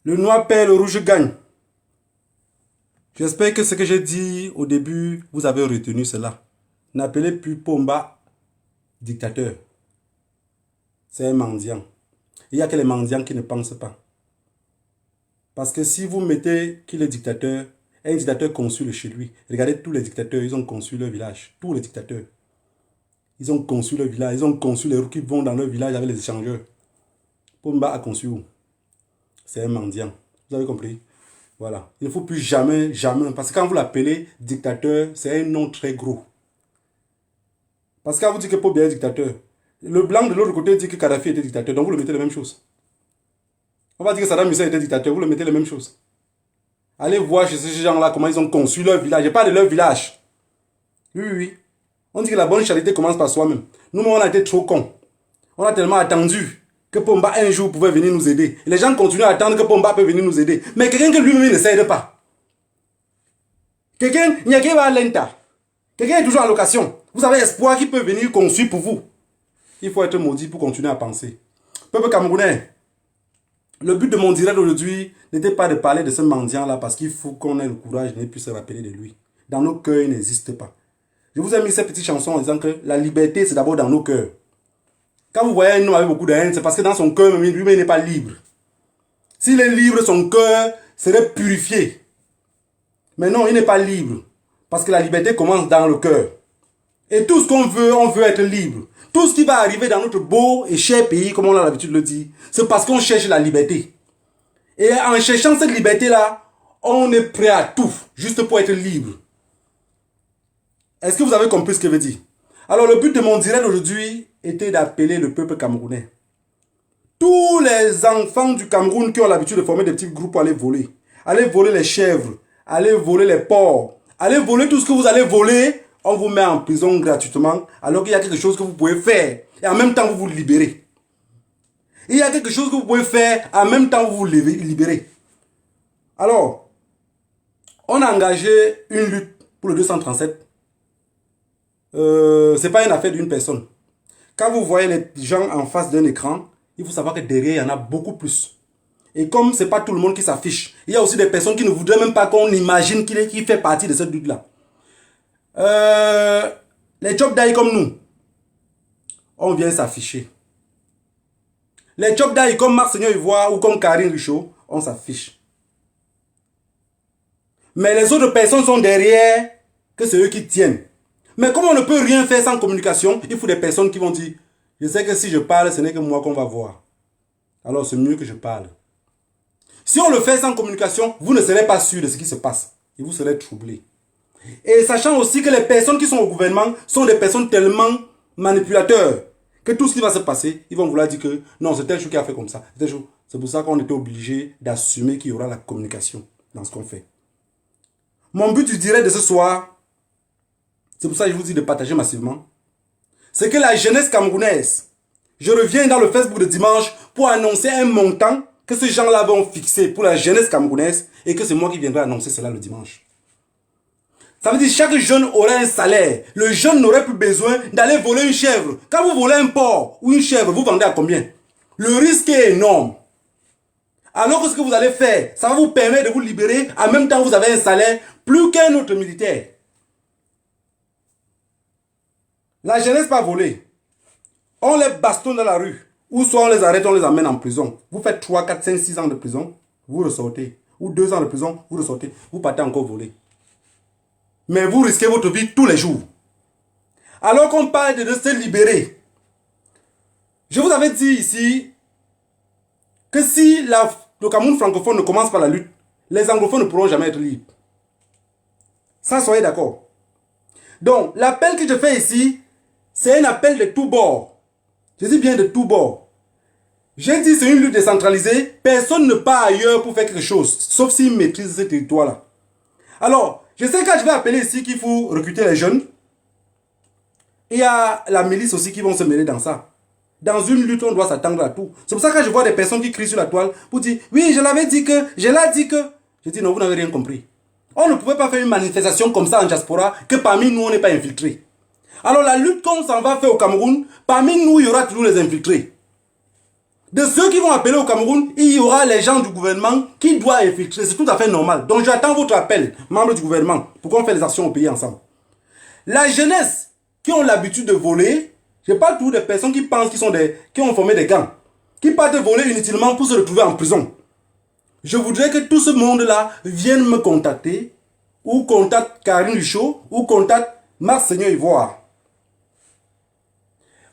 Le noir perd, le rouge gagne. J'espère que ce que j'ai dit au début, vous avez retenu cela. N'appelez plus Pomba dictateur. C'est un mendiant. Il n'y a que les mendiants qui ne pensent pas. Parce que si vous mettez qu'il est dictateur, un dictateur conçu chez lui. Regardez tous les dictateurs, ils ont conçu leur village. Tous les dictateurs. Ils ont conçu leur village. Ils ont conçu les routes qui vont dans leur village avec les échangeurs. Pomba a conçu où? C'est un mendiant. Vous avez compris? Voilà. Il ne faut plus jamais, jamais. Parce que quand vous l'appelez dictateur, c'est un nom très gros. Parce que quand vous dites que Pomba est dictateur, le blanc de l'autre côté dit que Kadhafi était dictateur. Donc vous le mettez la même chose. On va dire que Saddam Hussein était dictateur. Vous le mettez la même chose. Allez voir chez ces gens-là comment ils ont conçu leur village. Je parle de leur village. Oui, oui, oui. On dit que la bonne charité commence par soi-même. Nous, on a été trop cons. On a tellement attendu que Pomba un jour pouvait venir nous aider. Et les gens continuent à attendre que Pomba peut venir nous aider. Mais quelqu'un que lui-même ne s'aide pas. Quelqu'un, il n'y a qu'un va à l'enta. Quelqu'un est toujours en location. Vous avez espoir qu'il peut venir construire pour vous. Il faut être maudit pour continuer à penser. Peuple camerounais, le but de mon direct aujourd'hui n'était pas de parler de ce mendiant-là parce qu'il faut qu'on ait le courage de ne plus se rappeler de lui. Dans nos cœurs, il n'existe pas. Je vous ai mis cette petite chanson en disant que la liberté, c'est d'abord dans nos cœurs. Quand vous voyez un homme avec beaucoup de haine, c'est parce que dans son cœur, lui-même, il n'est pas libre. S'il est libre, son cœur serait purifié. Mais non, il n'est pas libre. Parce que la liberté commence dans le cœur. Et tout ce qu'on veut, on veut être libre. Tout ce qui va arriver dans notre beau et cher pays, comme on a l'habitude de le dire, c'est parce qu'on cherche la liberté. Et en cherchant cette liberté-là, on est prêt à tout, juste pour être libre. Est-ce que vous avez compris ce que je veux dire? Alors le but de mon direct aujourd'hui était d'appeler le peuple camerounais. Tous les enfants du Cameroun qui ont l'habitude de former des petits groupes pour aller voler. Allez voler les chèvres, allez voler les porcs, allez voler tout ce que vous allez voler. On vous met en prison gratuitement alors qu'il y a quelque chose que vous pouvez faire et en même temps vous vous libérez. Il y a quelque chose que vous pouvez faire en même temps vous vous libérez. Alors, on a engagé une lutte pour le 237. Ce n'est pas une affaire d'une personne. Quand vous voyez les gens en face d'un écran, il faut savoir que derrière, il y en a beaucoup plus. Et comme ce n'est pas tout le monde qui s'affiche, il y a aussi des personnes qui ne voudraient même pas qu'on imagine qu'il fait partie de cette lutte-là. Les Chop Dai comme nous, on vient s'afficher. Les Chop Dai comme Marc Seigneur Ivoire ou comme Karine Richaud, on s'affiche. Mais les autres personnes sont derrière, que c'est eux qui tiennent. Mais comme on ne peut rien faire sans communication, il faut des personnes qui vont dire, je sais que si je parle, ce n'est que moi qu'on va voir. Alors c'est mieux que je parle. Si on le fait sans communication, vous ne serez pas sûr de ce qui se passe. Et vous serez troublé. Et sachant aussi que les personnes qui sont au gouvernement sont des personnes tellement manipulateurs que tout ce qui va se passer, ils vont vouloir dire que non, c'est tel chose qui a fait comme ça. C'est pour ça qu'on était obligé d'assumer qu'il y aura la communication dans ce qu'on fait. Mon but du direct de ce soir, c'est pour ça que je vous dis de partager massivement, c'est que la jeunesse camerounaise, je reviens dans le Facebook de dimanche pour annoncer un montant que ces gens-là vont fixer pour la jeunesse camerounaise et que c'est moi qui viendrai annoncer cela le dimanche. Ça veut dire que chaque jeune aurait un salaire. Le jeune n'aurait plus besoin d'aller voler une chèvre. Quand vous volez un porc ou une chèvre, vous vendez à combien? Le risque est énorme. Alors que ce que vous allez faire, ça va vous permettre de vous libérer. En même temps, vous avez un salaire plus qu'un autre militaire. La jeunesse pas volée. On les bastonne dans la rue. Ou soit on les arrête, on les amène en prison. Vous faites 3, 4, 5, 6 ans de prison, vous ressortez. Ou 2 ans de prison, vous ressortez. Vous partez encore voler. Mais vous risquez votre vie tous les jours. Alors qu'on parle de se libérer. Je vous avais dit ici que si le Cameroun francophone ne commence pas la lutte, les anglophones ne pourront jamais être libres. Ça, soyez d'accord. Donc, l'appel que je fais ici, c'est un appel de tous bords. Je dis bien de tous bords. J'ai dit c'est une lutte décentralisée. Personne ne part ailleurs pour faire quelque chose, sauf s'ils maîtrisent ce territoire-là. Alors, je sais quand je vais appeler ici qu'il faut recruter les jeunes. Il y a la milice aussi qui vont se mêler dans ça. Dans une lutte, on doit s'attendre à tout. C'est pour ça que quand je vois des personnes qui crient sur la toile pour dire « Oui, je l'avais dit que, je l'ai dit que... » Je dis « Non, vous n'avez rien compris. » On ne pouvait pas faire une manifestation comme ça en diaspora que parmi nous, on n'est pas infiltré. Alors la lutte qu'on s'en va faire au Cameroun, parmi nous, il y aura toujours les infiltrés. De ceux qui vont appeler au Cameroun, il y aura les gens du gouvernement qui doivent infiltrer. C'est tout à fait normal. Donc j'attends votre appel, membres du gouvernement, pour qu'on fasse les actions au pays ensemble. La jeunesse qui ont l'habitude de voler, je parle toujours des personnes qui pensent qui ont formé des gangs, qui partent voler inutilement pour se retrouver en prison. Je voudrais que tout ce monde-là vienne me contacter, ou contacte Karine Richaud, ou contacte Marc Seigneur Ivoire.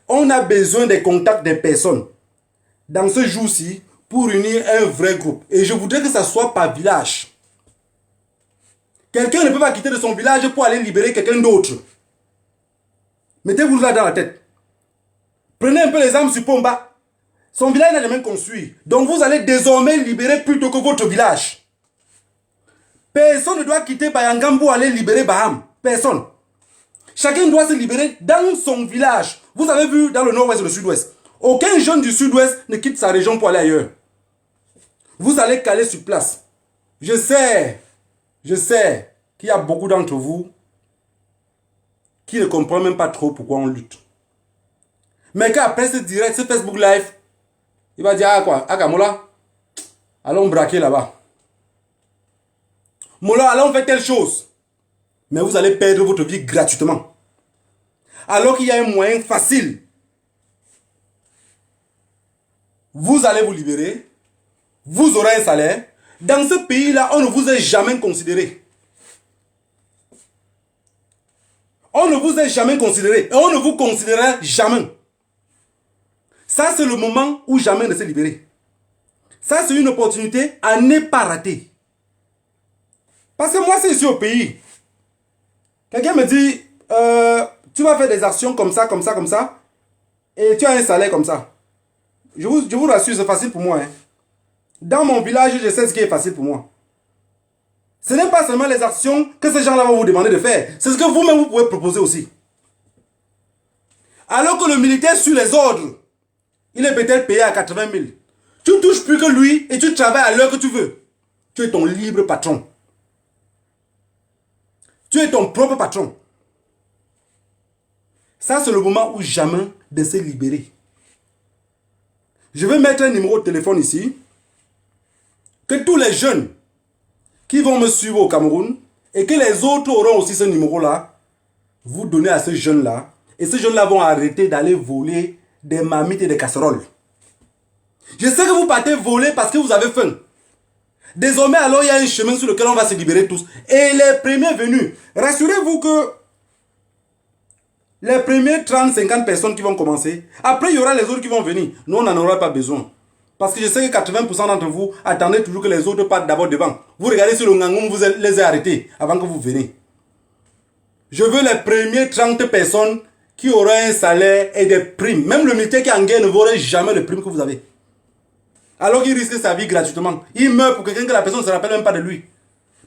On a besoin des contacts des personnes dans ce jour-ci pour unir un vrai groupe. Et je voudrais que ça soit par village. Quelqu'un ne peut pas quitter de son village pour aller libérer quelqu'un d'autre. Mettez-vous là dans la tête. Prenez un peu les armes sur Pomba. Son village n'a jamais construit. Donc vous allez désormais libérer plutôt que votre village. Personne ne doit quitter Bayangam pour aller libérer Baham. Personne. Chacun doit se libérer dans son village. Vous avez vu dans le nord-ouest et le sud-ouest. Aucun jeune du sud-ouest ne quitte sa région pour aller ailleurs. Vous allez caler sur place. Je sais qu'il y a beaucoup d'entre vous qui ne comprennent même pas trop pourquoi on lutte. Mais qu'après ce direct, ce Facebook Live, il va dire, ah quoi, ah Mola, allons braquer là-bas. Mola, allons faire telle chose. Mais vous allez perdre votre vie gratuitement. Alors qu'il y a un moyen facile. Vous allez vous libérer. Vous aurez un salaire. Dans ce pays-là, on ne vous a jamais considéré. On ne vous a jamais considéré. Et on ne vous considérera jamais. Ça, c'est le moment où jamais de se libérer. Ça, c'est une opportunité à ne pas rater. Parce que moi, c'est ici au pays. Quelqu'un me dit, tu vas faire des actions comme ça, comme ça, comme ça, et tu as un salaire comme ça. Je vous rassure, c'est facile pour moi. Hein. Dans mon village, je sais ce qui est facile pour moi. Ce n'est pas seulement les actions que ces gens-là vont vous demander de faire. C'est ce que vous-même vous pouvez proposer aussi. Alors que le militaire suit les ordres, il est peut-être payé à 80 000. Tu ne touches plus que lui et tu travailles à l'heure que tu veux. Tu es ton libre patron. Tu es ton propre patron. Ça, c'est le moment où jamais de se libérer. Je vais mettre un numéro de téléphone ici. Que tous les jeunes qui vont me suivre au Cameroun et que les autres auront aussi ce numéro-là, vous donnez à ces jeunes-là. Et ces jeunes-là vont arrêter d'aller voler des marmites et des casseroles. Je sais que vous partez voler parce que vous avez faim. Désormais, alors, il y a un chemin sur lequel on va se libérer tous. Et les premiers venus, rassurez-vous que les premiers 30-50 personnes qui vont commencer, après, il y aura les autres qui vont venir. Nous, on n'en aura pas besoin. Parce que je sais que 80% d'entre vous attendez toujours que les autres partent d'abord devant. Vous regardez sur le Ngangoum, vous les avez arrêtés avant que vous veniez. Je veux les premiers 30 personnes qui auront un salaire et des primes. Même le militaire qui est en guerre ne vaudra jamais les primes que vous avez. Alors qu'il risque sa vie gratuitement. Il meurt pour quelqu'un que la personne ne se rappelle même pas de lui.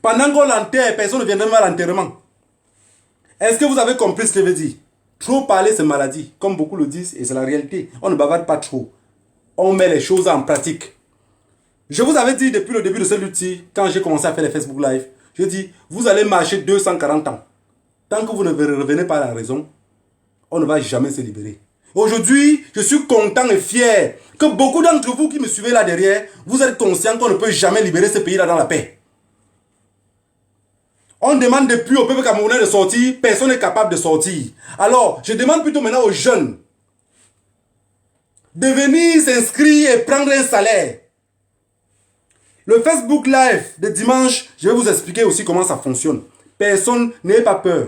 Pendant qu'on l'enterre, personne ne viendra même à l'enterrement. Est-ce que vous avez compris ce que je veux dire? Trop parler, c'est maladie. Comme beaucoup le disent, et c'est la réalité. On ne bavarde pas trop. On met les choses en pratique. Je vous avais dit depuis le début de ce lutte-ci, quand j'ai commencé à faire les Facebook Live, je dis, vous allez marcher 240 ans. Tant que vous ne revenez pas à la raison, on ne va jamais se libérer. Aujourd'hui, je suis content et fier que beaucoup d'entre vous qui me suivez là derrière, vous êtes conscients qu'on ne peut jamais libérer ce pays-là dans la paix. On demande depuis au peuple camerounais de sortir, personne n'est capable de sortir. Alors, je demande plutôt maintenant aux jeunes de venir s'inscrire et prendre un salaire. Le Facebook Live de dimanche, je vais vous expliquer aussi comment ça fonctionne. Personne, n'ayez pas peur.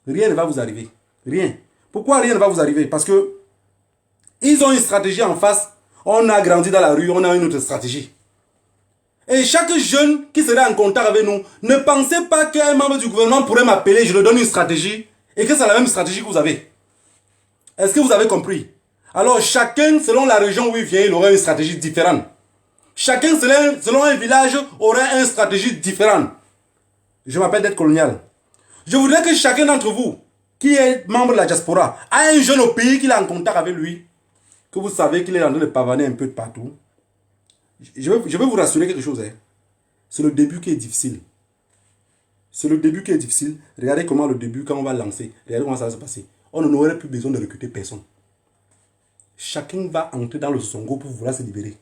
Rien ne va vous arriver. Rien. Pourquoi rien ne va vous arriver? Parce que ils ont une stratégie en face. On a grandi dans la rue, on a une autre stratégie. Et chaque jeune qui sera en contact avec nous, ne pensez pas qu'un membre du gouvernement pourrait m'appeler, je lui donne une stratégie, et que c'est la même stratégie que vous avez. Est-ce que vous avez compris? Alors chacun, selon la région où il vient, il aura une stratégie différente. Chacun, selon un village, aura une stratégie différente. Je m'appelle Dette Colonial. Je voudrais que chacun d'entre vous, qui est membre de la diaspora, a un jeune au pays qui est en contact avec lui, que vous savez qu'il est en train de pavaner un peu de partout. Je vais vous rassurer quelque chose. Hein. C'est le début qui est difficile. C'est le début qui est difficile. Regardez comment le début, quand on va lancer, regardez comment ça va se passer. On n'aurait plus besoin de recruter personne. chacun va entrer dans le Songo pour vouloir se libérer.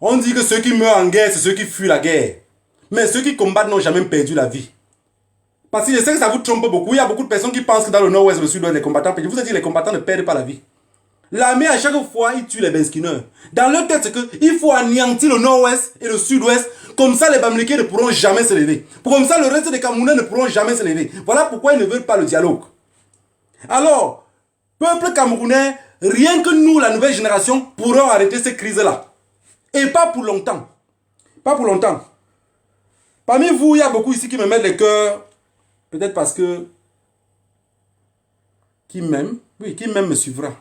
On dit que ceux qui meurent en guerre, c'est ceux qui fuient la guerre. Mais ceux qui combattent n'ont jamais perdu la vie. Parce que je sais que ça vous trompe beaucoup. Il y a beaucoup de personnes qui pensent que dans le nord-ouest, le sud-ouest, les combattants perdent. Je vous ai dit, les combattants ne perdent pas la vie. L'armée, à chaque fois, ils tuent les Benskineurs. Dans leur tête, c'est qu'il faut anéantir le nord-ouest et le sud-ouest. Comme ça, les Bamileke ne pourront jamais se lever. Comme ça, le reste des Camerounais ne pourront jamais se lever. Voilà pourquoi ils ne veulent pas le dialogue. Alors, peuple camerounais, rien que nous, la nouvelle génération, pourrons arrêter ces crises-là. Et pas pour longtemps. Pas pour longtemps. Parmi vous, il y a beaucoup ici qui me mettent les cœurs. Peut-être parce que qui m'aime, oui, qui m'aime me suivra.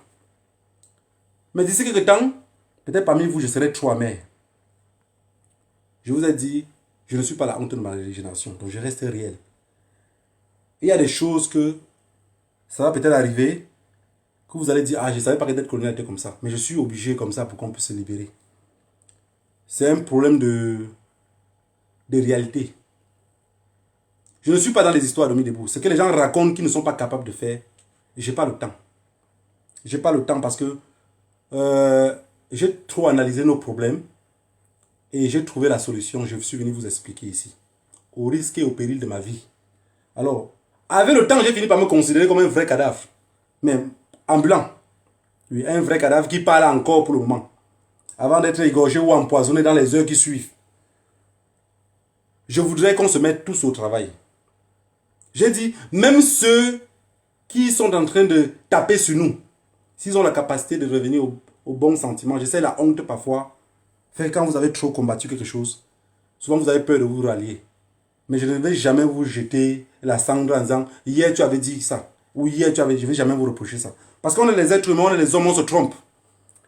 Mais d'ici quelques temps, peut-être parmi vous, je serai trop amer. Je vous ai dit, je ne suis pas la honte de ma génération, donc je reste réel. Il y a des choses que ça va peut-être arriver, que vous allez dire, ah, je ne savais pas que d'être colonial était comme ça, mais je suis obligé comme ça pour qu'on puisse se libérer. C'est un problème de réalité. Je ne suis pas dans les histoires de mis debout. Ce que les gens racontent qu'ils ne sont pas capables de faire, je n'ai pas le temps. Je n'ai pas le temps parce que j'ai trop analysé nos problèmes et j'ai trouvé la solution. Je suis venu vous expliquer ici. Au risque et au péril de ma vie. Alors, avec le temps, j'ai fini par me considérer comme un vrai cadavre. Mais ambulant. Oui, un vrai cadavre qui parle encore pour le moment. Avant d'être égorgé ou empoisonné dans les heures qui suivent. Je voudrais qu'on se mette tous au travail. J'ai dit, même ceux qui sont en train de taper sur nous, s'ils ont la capacité de revenir au bon sentiment, je sais la honte parfois, fait quand vous avez trop combattu quelque chose, souvent vous avez peur de vous rallier. Mais je ne vais jamais vous jeter la cendre en disant, hier tu avais dit ça, ou hier tu avais dit, je ne vais jamais vous reprocher ça. Parce qu'on est les êtres humains, on est les hommes, on se trompe.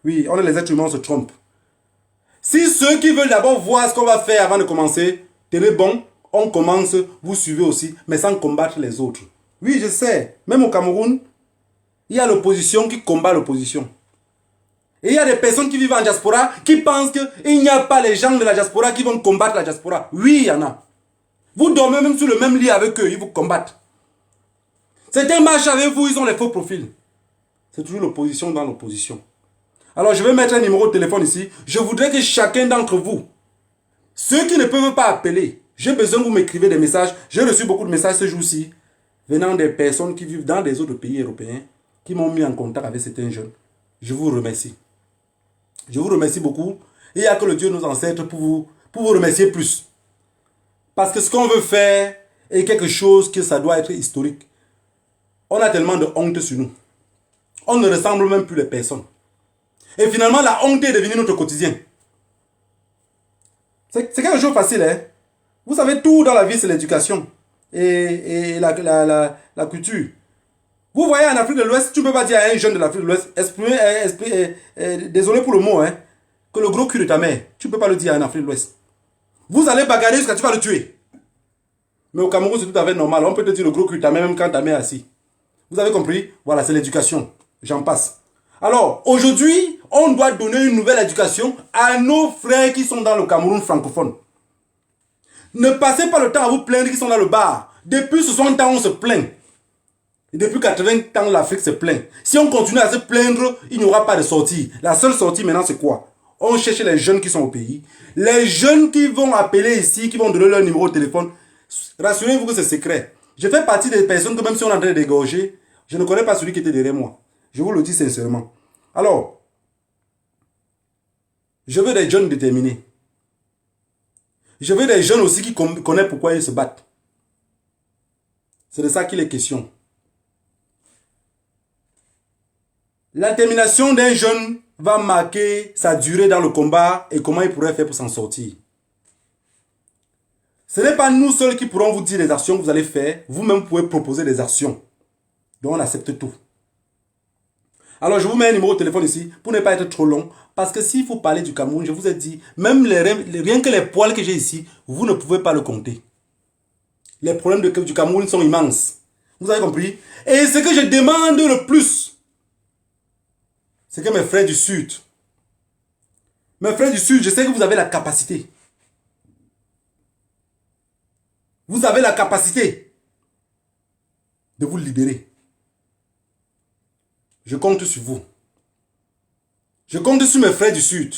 Oui, on est les êtres humains, on se trompe. Si ceux qui veulent d'abord voir ce qu'on va faire avant de commencer, tenez bon, on commence, vous suivez aussi, mais sans combattre les autres. Oui, je sais, même au Cameroun, il y a l'opposition qui combat l'opposition. Et il y a des personnes qui vivent en diaspora qui pensent qu'il n'y a pas les gens de la diaspora qui vont combattre la diaspora. Oui, il y en a. Vous dormez même sur le même lit avec eux, ils vous combattent. Certains marchent avec vous, ils ont les faux profils. C'est toujours l'opposition dans l'opposition. Alors je vais mettre un numéro de téléphone ici. Je voudrais que chacun d'entre vous, ceux qui ne peuvent pas appeler, j'ai besoin que vous m'écrivez des messages. J'ai reçu beaucoup de messages ce jour-ci venant des personnes qui vivent dans des autres pays européens qui m'ont mis en contact avec certains jeunes. Je vous remercie. Je vous remercie beaucoup. Il n'y a que le Dieu nos ancêtres pour vous remercier plus. Parce que ce qu'on veut faire est quelque chose que ça doit être historique. On a tellement de honte sur nous. On ne ressemble même plus les personnes. Et finalement, la honte est devenue notre quotidien. C'est quelque chose de facile, hein? Vous savez, tout dans la vie, c'est l'éducation et la culture. Vous voyez, en Afrique de l'Ouest, tu ne peux pas dire à un jeune de l'Afrique de l'Ouest, désolé pour le mot, hein, que le gros cul de ta mère, tu ne peux pas le dire en Afrique de l'Ouest. Vous allez bagarrer jusqu'à tu vas le tuer. Mais au Cameroun, c'est tout à fait normal. On peut te dire le gros cul de ta mère, même quand ta mère est assise. Vous avez compris? Voilà, c'est l'éducation. J'en passe. Alors, aujourd'hui, on doit donner une nouvelle éducation à nos frères qui sont dans le Cameroun francophone. Ne passez pas le temps à vous plaindre qu'ils sont dans le bar. Depuis 60 ans, on se plaint. Et depuis 80 ans, l'Afrique se plaint. Si on continue à se plaindre, il n'y aura pas de sortie. La seule sortie maintenant, c'est quoi? On cherche les jeunes qui sont au pays. Les jeunes qui vont appeler ici, qui vont donner leur numéro de téléphone. Rassurez-vous que c'est secret. Je fais partie des personnes que même si on est en train de dégorger, je ne connais pas celui qui était derrière moi. Je vous le dis sincèrement. Alors, je veux des jeunes déterminés. Je veux des jeunes aussi qui connaissent pourquoi ils se battent. C'est de ça qu'il est question. La détermination d'un jeune va marquer sa durée dans le combat et comment il pourrait faire pour s'en sortir. Ce n'est pas nous seuls qui pourrons vous dire les actions que vous allez faire. Vous-même pouvez proposer des actions. Donc on accepte tout. Alors je vous mets un numéro de téléphone ici pour ne pas être trop long. Parce que s'il faut parler du Cameroun, je vous ai dit, même rien que les poils que j'ai ici, vous ne pouvez pas le compter. Les problèmes du Cameroun sont immenses. Vous avez compris? Et ce que je demande le plus, c'est que mes frères du Sud, je sais que vous avez la capacité. Vous avez la capacité de vous libérer. Je compte sur vous. Je compte sur mes frères du Sud.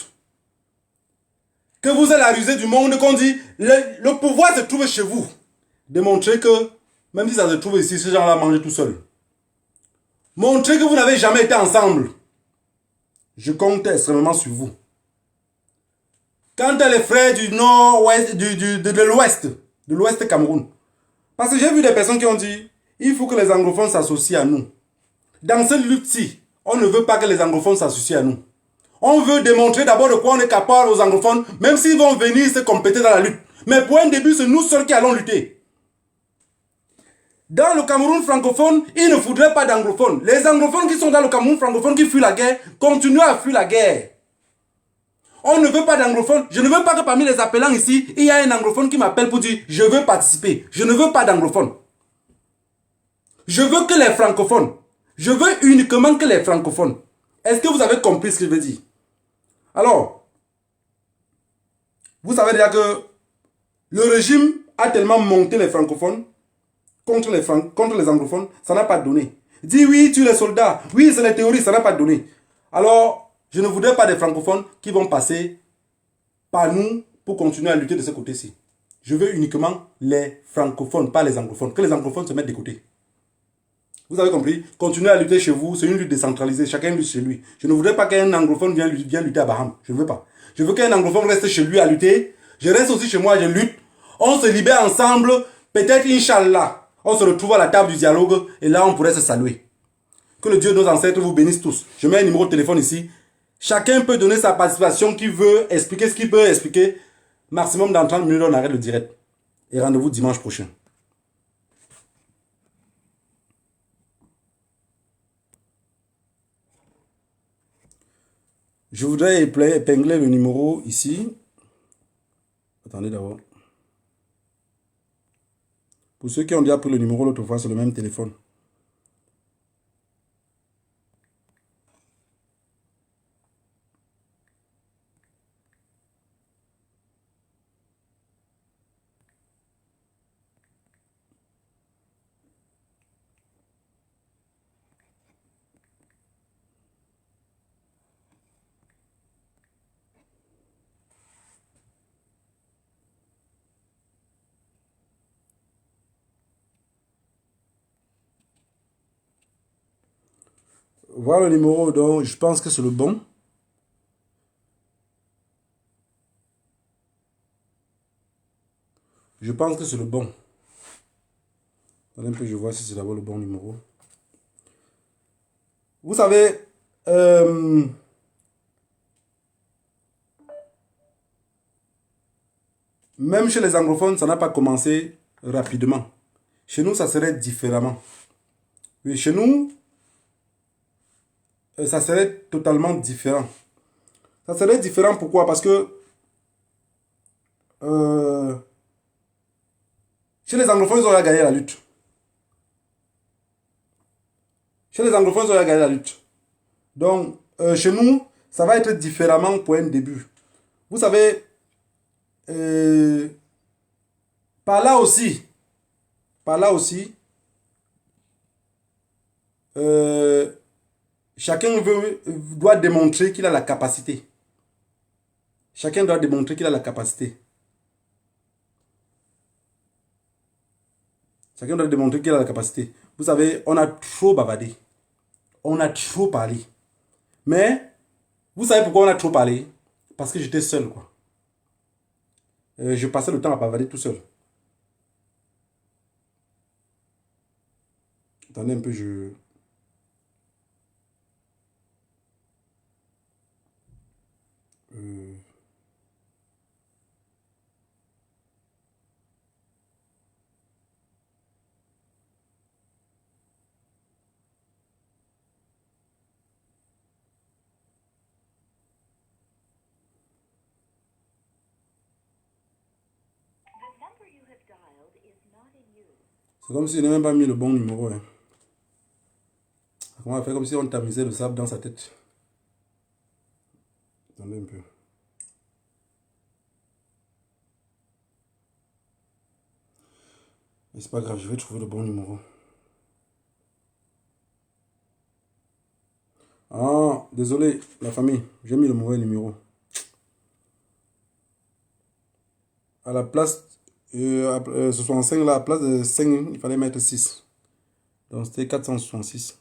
Que vous êtes la rusée du monde, qu'on dit, le pouvoir se trouve chez vous. Démontrez que, même si ça se trouve ici, ces gens-là mangent tout seuls. Montrez que vous n'avez jamais été ensemble. Je compte extrêmement sur vous. Quant à les frères du nord-ouest, de l'ouest Cameroun, parce que j'ai vu des personnes qui ont dit, il faut que les anglophones s'associent à nous. Dans cette lutte-ci, on ne veut pas que les anglophones s'associent à nous. On veut démontrer d'abord de quoi on est capable aux anglophones, même s'ils vont venir se compléter dans la lutte. Mais pour un début, c'est nous seuls qui allons lutter. Dans le Cameroun francophone, il ne faudrait pas d'anglophones. Les anglophones qui sont dans le Cameroun francophone, qui fuient la guerre, continuent à fuir la guerre. On ne veut pas d'anglophones. Je ne veux pas que parmi les appelants ici, il y a un anglophone qui m'appelle pour dire « Je veux participer ». Je ne veux pas d'anglophones. Je veux que les francophones. Je veux uniquement que les francophones. Est-ce que vous avez compris ce que je veux dire? Alors, vous savez déjà que le régime a tellement monté les francophones contre les anglophones, ça n'a pas donné. Dis oui, tu es les soldats. Oui, c'est les théories, ça n'a pas donné. Alors, je ne voudrais pas des francophones qui vont passer par nous pour continuer à lutter de ce côté-ci. Je veux uniquement les francophones, pas les anglophones. Que les anglophones se mettent de côté. Vous avez compris? Continuez à lutter chez vous, c'est une lutte décentralisée, chacun lutte chez lui. Je ne voudrais pas qu'un anglophone vienne lutter à Baham. Je ne veux pas. Je veux qu'un anglophone reste chez lui à lutter. Je reste aussi chez moi, je lutte. On se libère ensemble. Peut-être, Inch'Allah, on se retrouve à la table du dialogue et là, on pourrait se saluer. Que le Dieu de nos ancêtres vous bénisse tous. Je mets un numéro de téléphone ici. Chacun peut donner sa participation qui veut expliquer ce qu'il peut expliquer. Maximum dans 30 minutes, on arrête le direct. Et rendez-vous dimanche prochain. Je voudrais épingler le numéro ici. Attendez d'abord. Pour ceux qui ont déjà pris le numéro l'autre fois, c'est le même téléphone. Voilà le numéro, donc je pense que c'est le bon. Je pense que c'est le bon. Attendez un peu, je vois si c'est d'abord le bon numéro. Vous savez, même chez les anglophones, ça n'a pas commencé rapidement. Chez nous, ça serait différemment. Oui, chez nous, ça serait totalement différent. Ça serait différent pourquoi? Parce que chez les anglophones, ils ont gagné la lutte. Chez les anglophones, ils ont gagné la lutte. Donc, chez nous, ça va être différemment pour un début. Vous savez, par là aussi, chacun doit démontrer qu'il a la capacité. Chacun doit démontrer qu'il a la capacité. Chacun doit démontrer qu'il a la capacité. Vous savez, on a trop bavardé. On a trop parlé. Mais, vous savez pourquoi on a trop parlé? Parce que j'étais seul, quoi. Je passais le temps à bavarder tout seul. Attendez un peu, euh, c'est comme s'il n'a même pas mis le bon numéro. Hein. On va faire comme si on tamisait le sable dans sa tête. Attendez un peu. Mais c'est pas grave, je vais trouver le bon numéro. Ah, Désolé, la famille, j'ai mis le mauvais numéro. À la place 65 là, à la place de 5, il fallait mettre 6. Donc c'était 466.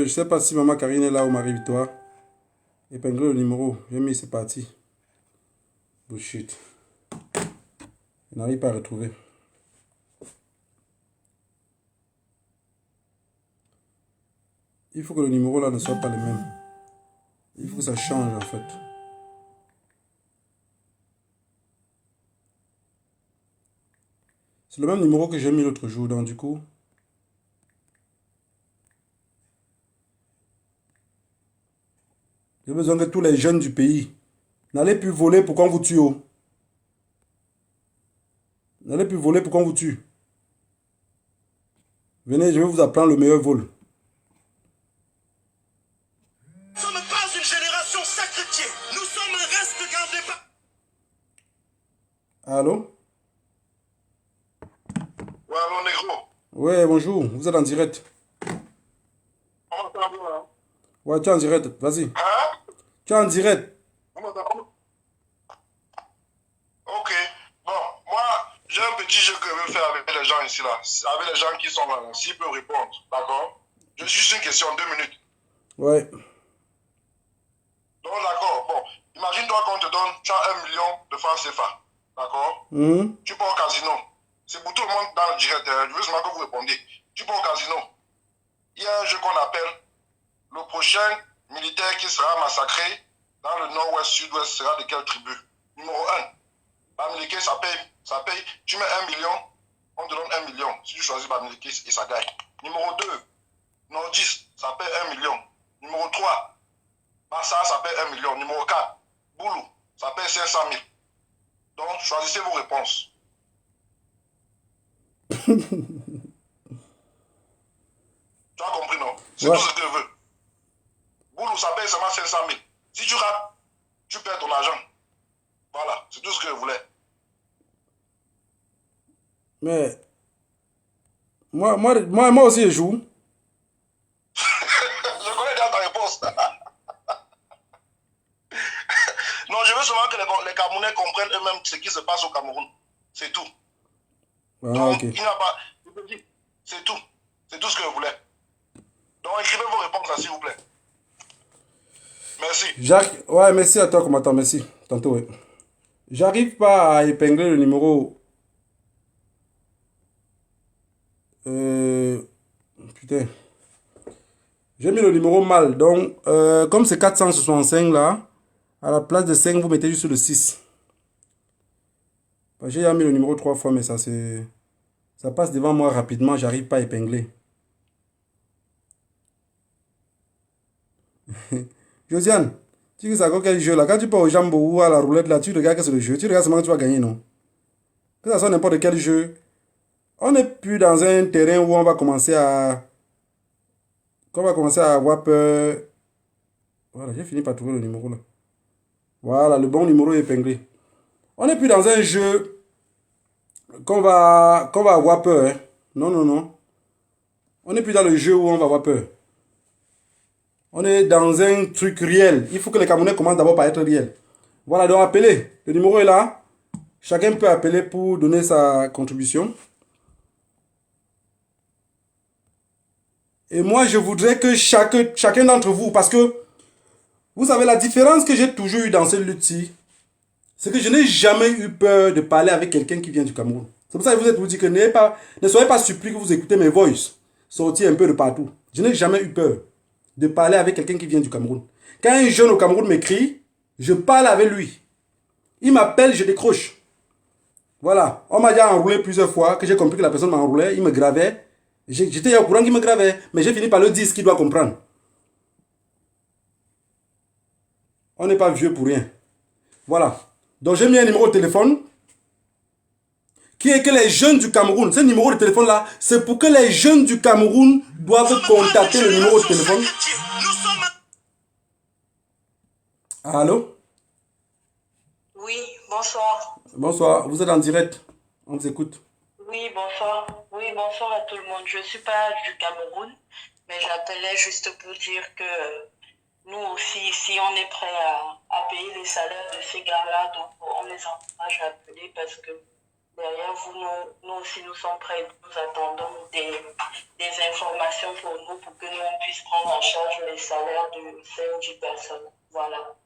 Je sais pas si Maman Karine est là ou Marie-Victoire. Épingle le numéro. J'ai mis, c'est parti. Bullshit. Je n'arrive pas à retrouver. Il faut que le numéro là ne soit pas le même. Il faut que ça change en fait. C'est le même numéro que j'ai mis l'autre jour. Donc du coup, j'ai besoin que tous les jeunes du pays n'allez plus voler pour qu'on vous tue. Oh. N'allez plus voler pour qu'on vous tue. Venez, je vais vous apprendre le meilleur vol. Nous ne sommes pas une génération sacrifiée. Nous sommes un reste gardé par... Allô? Ouais, allô, négro. Ouais, bonjour. Vous êtes en direct. Comment ça va, hein? Ouais, tu es en direct. Vas-y. Hein? Tu es en direct. Comment ça va? Ok. Bon, moi, j'ai un petit jeu que je veux faire avec les gens ici, là. Avec les gens qui sont là. S'ils peuvent répondre. D'accord? Juste une question, 2 minutes. Ouais. Donc, d'accord. Bon, imagine-toi qu'on te donne, tu as 1 million de francs CFA. D'accord? Tu pars au casino. C'est pour tout le monde dans le direct. Je veux seulement que vous répondiez. Tu pars au casino. Il y a un jeu qu'on appelle le prochain militaire qui sera massacré dans le nord-ouest, sud-ouest sera de quelle tribu? Numéro 1. Bamileke, ça paye. Tu mets 1 million, on te donne 1 million. Si tu choisis Bamileke, et ça gagne. Numéro 2. Nordis, ça paye 1 million. Numéro 3. Bassa, ça paye 1 million. Numéro 4. Boulou, ça paye 500 000. Donc, choisissez vos réponses. Tu as compris, non? C'est Ouais. tout ce que je veux. Boulou, ça paye seulement 500 000. Si tu rates, tu perds ton argent. Voilà, c'est tout ce que je voulais. Mais moi aussi je joue. Je connais déjà ta réponse. Non, je veux seulement que les Camerounais comprennent eux-mêmes ce qui se passe au Cameroun. C'est tout. Ah, Donc, ok. il n'y a pas... C'est tout. C'est tout ce que je voulais. Donc, écrivez vos réponses là, s'il vous plaît. Merci. Ouais, merci à toi, combattant, merci. Tantôt, ouais. J'arrive pas à épingler le numéro. Putain. J'ai mis le numéro mal. Donc, comme c'est 465 là, à la place de 5, vous mettez juste le 6. J'ai déjà mis le numéro 3 fois, mais ça passe devant moi rapidement. J'arrive pas à épingler. Josiane, tu sais ça quel jeu là? Quand tu pars au jambo ou à la roulette là, tu regardes que c'est le jeu. Tu regardes seulement que tu vas gagner, non? Que ça soit n'importe quel jeu. On n'est plus dans un terrain où on va commencer à avoir peur. Voilà, j'ai fini par trouver le numéro là. Voilà, le bon numéro est épinglé. On n'est plus dans un jeu qu'on va avoir peur. Hein. Non, non, non. On n'est plus dans le jeu où on va avoir peur. On est dans un truc réel. Il faut que les Camerounais commencent d'abord par être réels. Voilà, donc appelez. Le numéro est là. Chacun peut appeler pour donner sa contribution. Et moi, je voudrais que chacun d'entre vous, parce que vous savez, la différence que j'ai toujours eu dans cette lutte-ci, c'est que je n'ai jamais eu peur de parler avec quelqu'un qui vient du Cameroun. C'est pour ça que vous dis que ne soyez pas surpris que vous écoutez mes voices sortir un peu de partout. Je n'ai jamais eu peur de parler avec quelqu'un qui vient du Cameroun. Quand un jeune au Cameroun m'écrit, je parle avec lui. Il m'appelle, je décroche. Voilà. On m'a déjà enroulé plusieurs fois, que j'ai compris que la personne m'enroulait, il me gravait. J'étais au courant qu'il me gravait, mais j'ai fini par le dire ce qu'il doit comprendre. On n'est pas vieux pour rien. Voilà. Donc j'ai mis un numéro de téléphone qui est que les jeunes du Cameroun, ce numéro de téléphone-là, c'est pour que les jeunes du Cameroun doivent contacter le numéro de téléphone. Allô? Oui, bonsoir. Bonsoir, vous êtes en direct. On vous écoute. Oui, bonsoir. Oui, bonsoir à tout le monde. Je ne suis pas du Cameroun, mais j'appelais juste pour dire que nous aussi, si on est prêt à payer les salaires de ces gars-là, donc on les encourage à appeler parce que derrière vous, nous aussi, nous sommes prêts. Nous attendons des informations pour nous, pour que nous on puisse prendre en charge les salaires de 5-10 personnes. Voilà.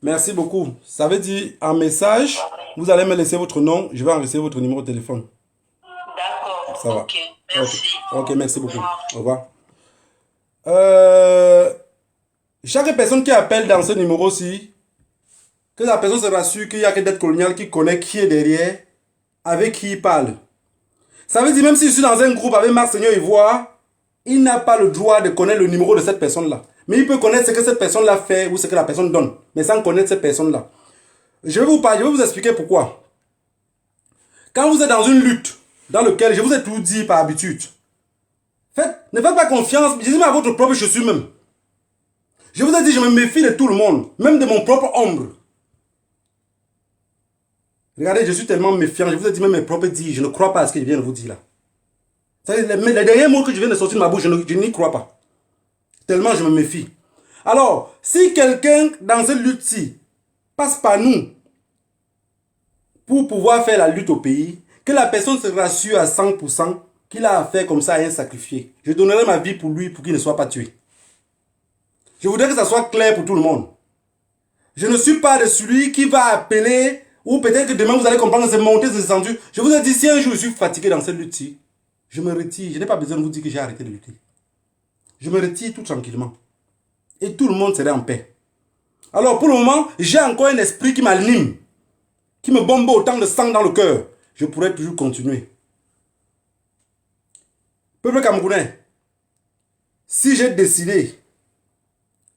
Merci beaucoup. Ça veut dire en message, vous allez me laisser votre nom, je vais enregistrer votre numéro de téléphone. D'accord. Ça va. Ok, merci. Ok, merci beaucoup. Au revoir. Au revoir. Chaque personne qui appelle dans ce numéro-ci, que la personne se rassure qu'il y a que dette coloniale qui connaît qui est derrière, avec qui il parle. Ça veut dire même si je suis dans un groupe avec Marc Seigneur Ivoire, il n'a pas le droit de connaître le numéro de cette personne-là. Mais il peut connaître ce que cette personne-là fait ou ce que la personne donne, mais sans connaître cette personne-là. Je vais vous expliquer pourquoi. Quand vous êtes dans une lutte, dans laquelle je vous ai tout dit par habitude, ne faites pas confiance, dites-moi à votre propre chaussure même. Je vous ai dit, je me méfie de tout le monde, même de mon propre ombre. Regardez, je suis tellement méfiant, je vous ai dit même mes propres dires, je ne crois pas à ce que je viens de vous dire là. Les derniers mots que je viens de sortir de ma bouche, je n'y crois pas. Tellement je me méfie. Alors, si quelqu'un dans cette lutte-ci passe par nous pour pouvoir faire la lutte au pays, que la personne se rassure à 100% qu'il a affaire comme ça à un sacrifié. Je donnerai ma vie pour lui pour qu'il ne soit pas tué. Je voudrais que ça soit clair pour tout le monde. Je ne suis pas de celui qui va appeler, ou peut-être que demain vous allez comprendre que c'est monté, c'est descendu. Je vous ai dit, si un jour je suis fatigué dans cette lutte-ci, je me retire. Je n'ai pas besoin de vous dire que j'ai arrêté de lutter. Je me retire tout tranquillement. Et tout le monde serait en paix. Alors pour le moment, j'ai encore un esprit qui m'anime, qui me bombe autant de sang dans le cœur. Je pourrais toujours continuer. Peuple camerounais, si j'ai décidé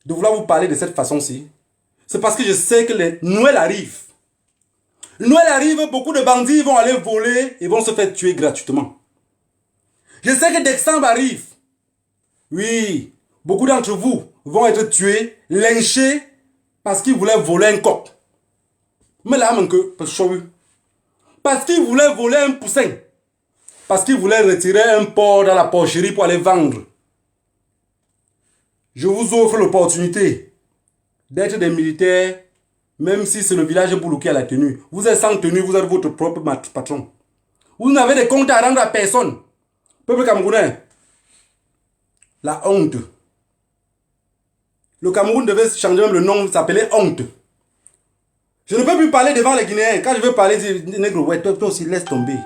de vouloir vous parler de cette façon-ci, c'est parce que je sais que Noël arrive. Noël arrive, beaucoup de bandits vont aller voler et vont se faire tuer gratuitement. Je sais que décembre arrive. Oui, beaucoup d'entre vous vont être tués, lynchés, parce qu'ils voulaient voler un coq. Mais là, parce qu'ils voulaient voler un poussin. Parce qu'ils voulaient retirer un porc dans la porcherie pour aller vendre. Je vous offre l'opportunité d'être des militaires, même si c'est le village Boulou qui a la tenue. Vous êtes sans tenue, vous êtes votre propre patron. Vous n'avez des comptes à rendre à personne. Peuple camerounais, la honte. Le Cameroun devait changer même le nom, s'appeler honte. Je ne peux plus parler devant les Guinéens. Quand je veux parler des nègres, ouais, toi aussi, laisse tomber.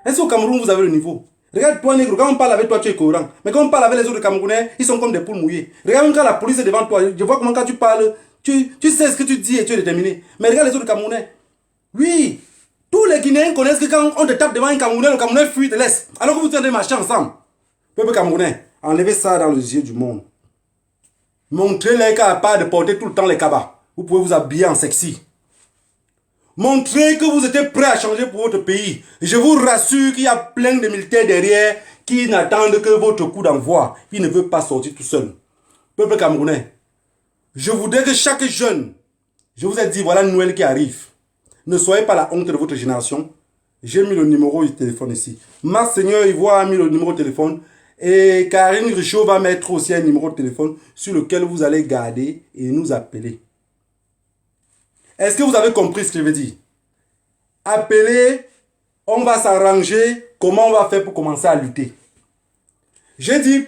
Est-ce qu'au Cameroun, vous avez le niveau? Regarde, toi, nègre, quand on parle avec toi, tu es cohérent. Mais quand on parle avec les autres Camerounais, ils sont comme des poules mouillées. Regarde, même quand la police est devant toi, je vois comment quand tu parles, tu sais ce que tu dis et tu es déterminé. Mais regarde les autres Camerounais. Oui, tous les Guinéens connaissent que quand on te tape devant un Camerounais, le Camerounais fuit, te laisse. Alors que vous tenez marcher ensemble. Peuple camerounais, enlevez ça dans les yeux du monde. Montrez-les qu'à part de porter tout le temps les cabas, vous pouvez vous habiller en sexy. Montrez que vous êtes prêts à changer pour votre pays. Je vous rassure qu'il y a plein de militaires derrière qui n'attendent que votre coup d'envoi. Ils ne veulent pas sortir tout seul. Peuple camerounais, je voudrais que chaque jeune, je vous ai dit, voilà Noël qui arrive. Ne soyez pas la honte de votre génération. J'ai mis le numéro de téléphone ici. Marc Seigneur Ivoire a mis le numéro de téléphone. Et Karine Richaud va mettre aussi un numéro de téléphone sur lequel vous allez garder et nous appeler. Est-ce que vous avez compris ce que je veux dire? Appelez, on va s'arranger comment on va faire pour commencer à lutter. J'ai dit,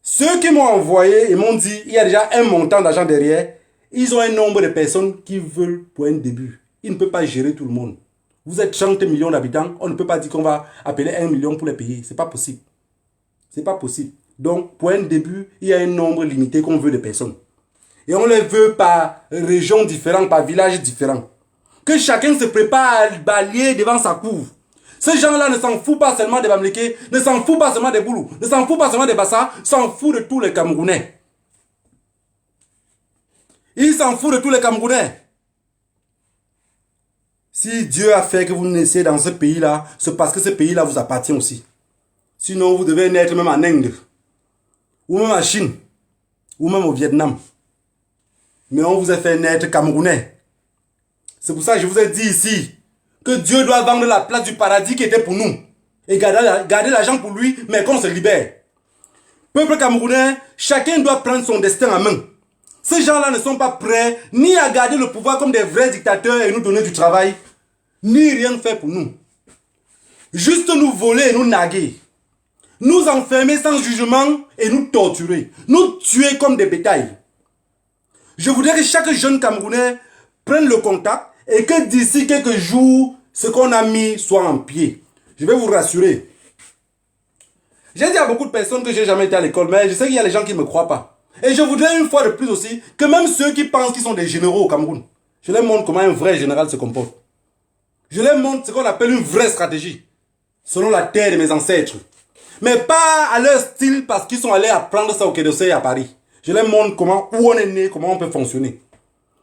ceux qui m'ont envoyé et m'ont dit, il y a déjà un montant d'argent derrière, ils ont un nombre de personnes qui veulent pour un début. Ils ne peuvent pas gérer tout le monde. Vous êtes 30 millions d'habitants, on ne peut pas dire qu'on va appeler 1 million pour les payer. Ce n'est pas possible. Ce n'est pas possible. Donc, pour un début, il y a un nombre limité qu'on veut de personnes. Et on les veut par région différente, par village différent. Que chacun se prépare à balayer devant sa cour. Ces gens-là ne s'en foutent pas seulement des Bamlékés, ne s'en foutent pas seulement des Boulous, ne s'en foutent pas seulement des Bassa, s'en foutent de tous les Camerounais. Il s'en fout de tous les Camerounais. Si Dieu a fait que vous naissiez dans ce pays-là, c'est parce que ce pays-là vous appartient aussi. Sinon, vous devez naître même en Inde, ou même en Chine, ou même au Vietnam. Mais on vous a fait naître Camerounais. C'est pour ça que je vous ai dit ici que Dieu doit vendre la place du paradis qui était pour nous. Et garder l'argent pour lui, mais qu'on se libère. Peuple camerounais, chacun doit prendre son destin en main. Ces gens-là ne sont pas prêts ni à garder le pouvoir comme des vrais dictateurs et nous donner du travail, ni rien faire pour nous. Juste nous voler et nous narguer. Nous enfermer sans jugement et nous torturer. Nous tuer comme des bétails. Je voudrais que chaque jeune Camerounais prenne le contact et que d'ici quelques jours, ce qu'on a mis soit en pied. Je vais vous rassurer. J'ai dit à beaucoup de personnes que j'ai jamais été à l'école, mais je sais qu'il y a des gens qui ne me croient pas. Et je voudrais une fois de plus aussi que même ceux qui pensent qu'ils sont des généraux au Cameroun, je leur montre comment un vrai général se comporte. Je leur montre ce qu'on appelle une vraie stratégie, selon la terre de mes ancêtres. Mais pas à leur style parce qu'ils sont allés apprendre ça au Quai d'Orsay à Paris. Je leur montre comment, où on est né, comment on peut fonctionner.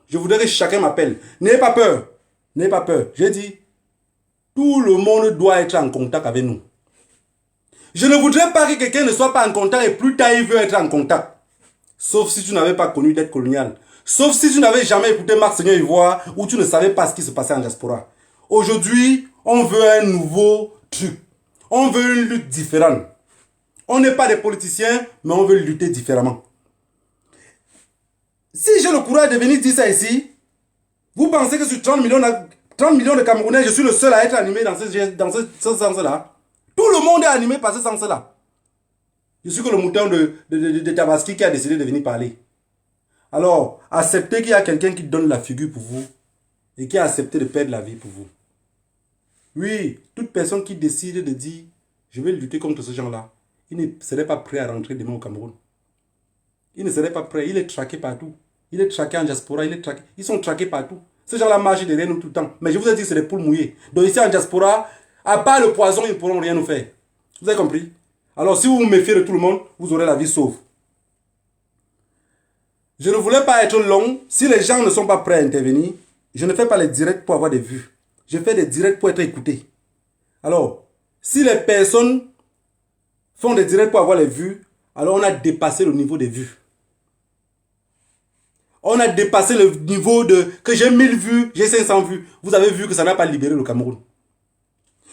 Je voudrais que chacun m'appelle. N'ayez pas peur. N'ayez pas peur. J'ai dit, tout le monde doit être en contact avec nous. Je ne voudrais pas que quelqu'un ne soit pas en contact et plus tard il veut être en contact. Sauf si tu n'avais pas connu d'être colonial. Sauf si tu n'avais jamais écouté Marc Seigneur Ivoire ou tu ne savais pas ce qui se passait en diaspora. Aujourd'hui, on veut un nouveau truc. On veut une lutte différente. On n'est pas des politiciens, mais on veut lutter différemment. Si j'ai le courage de venir dire ça ici, vous pensez que sur 30 millions de Camerounais, je suis le seul à être animé dans ce sens-là? Tout le monde est animé par ce sens-là. Je suis que le mouton de Tabaski qui a décidé de venir parler. Alors, acceptez qu'il y a quelqu'un qui donne la figure pour vous et qui a accepté de perdre la vie pour vous. Oui, toute personne qui décide de dire « je vais lutter contre ce genre-là », il ne serait pas prêt à rentrer demain au Cameroun. Il ne serait pas prêt, il est traqué partout. Il est traqué en diaspora, ils sont traqués partout. Ces gens-là marchent derrière nous tout le temps. Mais je vous ai dit que c'est des poules mouillées. Donc ici en diaspora, à part le poison, ils ne pourront rien nous faire. Vous avez compris? Alors si vous vous méfiez de tout le monde, vous aurez la vie sauve. Je ne voulais pas être long. Si les gens ne sont pas prêts à intervenir, je ne fais pas les directs pour avoir des vues. Je fais des directs pour être écouté. Alors, si les personnes font des directs pour avoir les vues, alors on a dépassé le niveau des vues. On a dépassé le niveau de que j'ai 1000 vues, j'ai 500 vues. Vous avez vu que ça n'a pas libéré le Cameroun.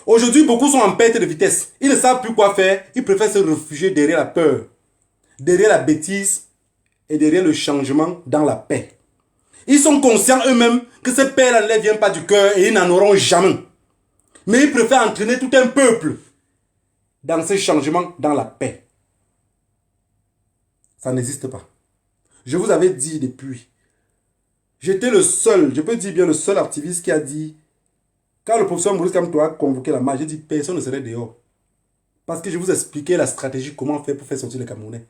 Aujourd'hui, beaucoup sont en perte de vitesse. Ils ne savent plus quoi faire. Ils préfèrent se réfugier derrière la peur, derrière la bêtise et derrière le changement dans la paix. Ils sont conscients eux-mêmes que cette paix-là ne les vient pas du cœur et ils n'en auront jamais. Mais ils préfèrent entraîner tout un peuple dans ce changement dans la paix. Ça n'existe pas. Je vous avais dit depuis. J'étais le seul, je peux dire bien le seul activiste qui a dit, quand le professeur Maurice Kamto a convoqué la marche, j'ai dit personne ne serait dehors. Parce que je vous expliquais la stratégie, comment faire pour faire sortir les Camerounais.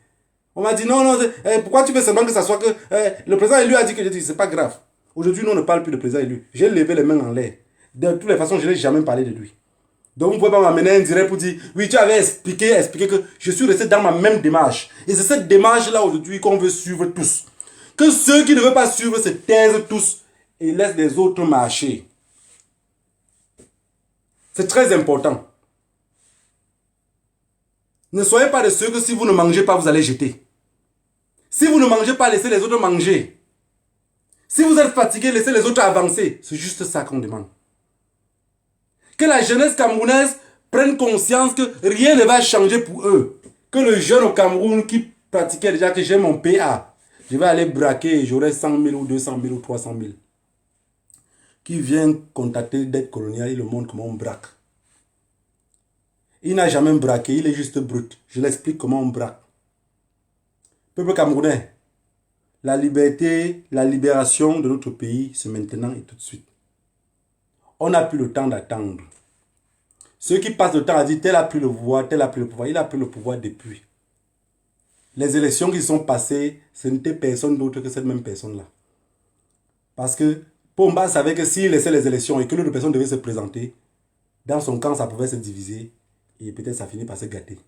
On m'a dit non, pourquoi tu fais semblant que ça soit que... le président élu a dit que j'ai dit, c'est pas grave. Aujourd'hui, nous on ne parle plus de président élu. J'ai levé les mains en l'air. De toutes les façons, je n'ai jamais parlé de lui. Donc, vous ne pouvez pas m'amener un direct pour dire, oui, tu avais expliqué que je suis resté dans ma même démarche. Et c'est cette démarche-là aujourd'hui qu'on veut suivre tous. Que ceux qui ne veulent pas suivre se taisent tous et laissent les autres marcher. C'est très important. Ne soyez pas de ceux que si vous ne mangez pas, vous allez jeter. Si vous ne mangez pas, laissez les autres manger. Si vous êtes fatigué, laissez les autres avancer. C'est juste ça qu'on demande. Que la jeunesse camerounaise prenne conscience que rien ne va changer pour eux. Que le jeune au Cameroun qui pratiquait déjà que j'ai mon PA, je vais aller braquer et j'aurai 100 000 ou 200 000 ou 300 000. Qui vient contacter d'aide coloniale, il le montre comment on braque. Il n'a jamais braqué, il est juste brut. Je l'explique comment on braque. Peuple camerounais, la liberté, la libération de notre pays, c'est maintenant et tout de suite. On n'a plus le temps d'attendre. Ceux qui passent le temps à dire tel a pris le pouvoir, tel a pris le pouvoir. Il a pris le pouvoir depuis. Les élections qui sont passées, ce n'était personne d'autre que cette même personne-là. Parce que Pomba savait que s'il laissait les élections et que l'autre personne devait se présenter, dans son camp, ça pouvait se diviser et peut-être ça finit par se gâter.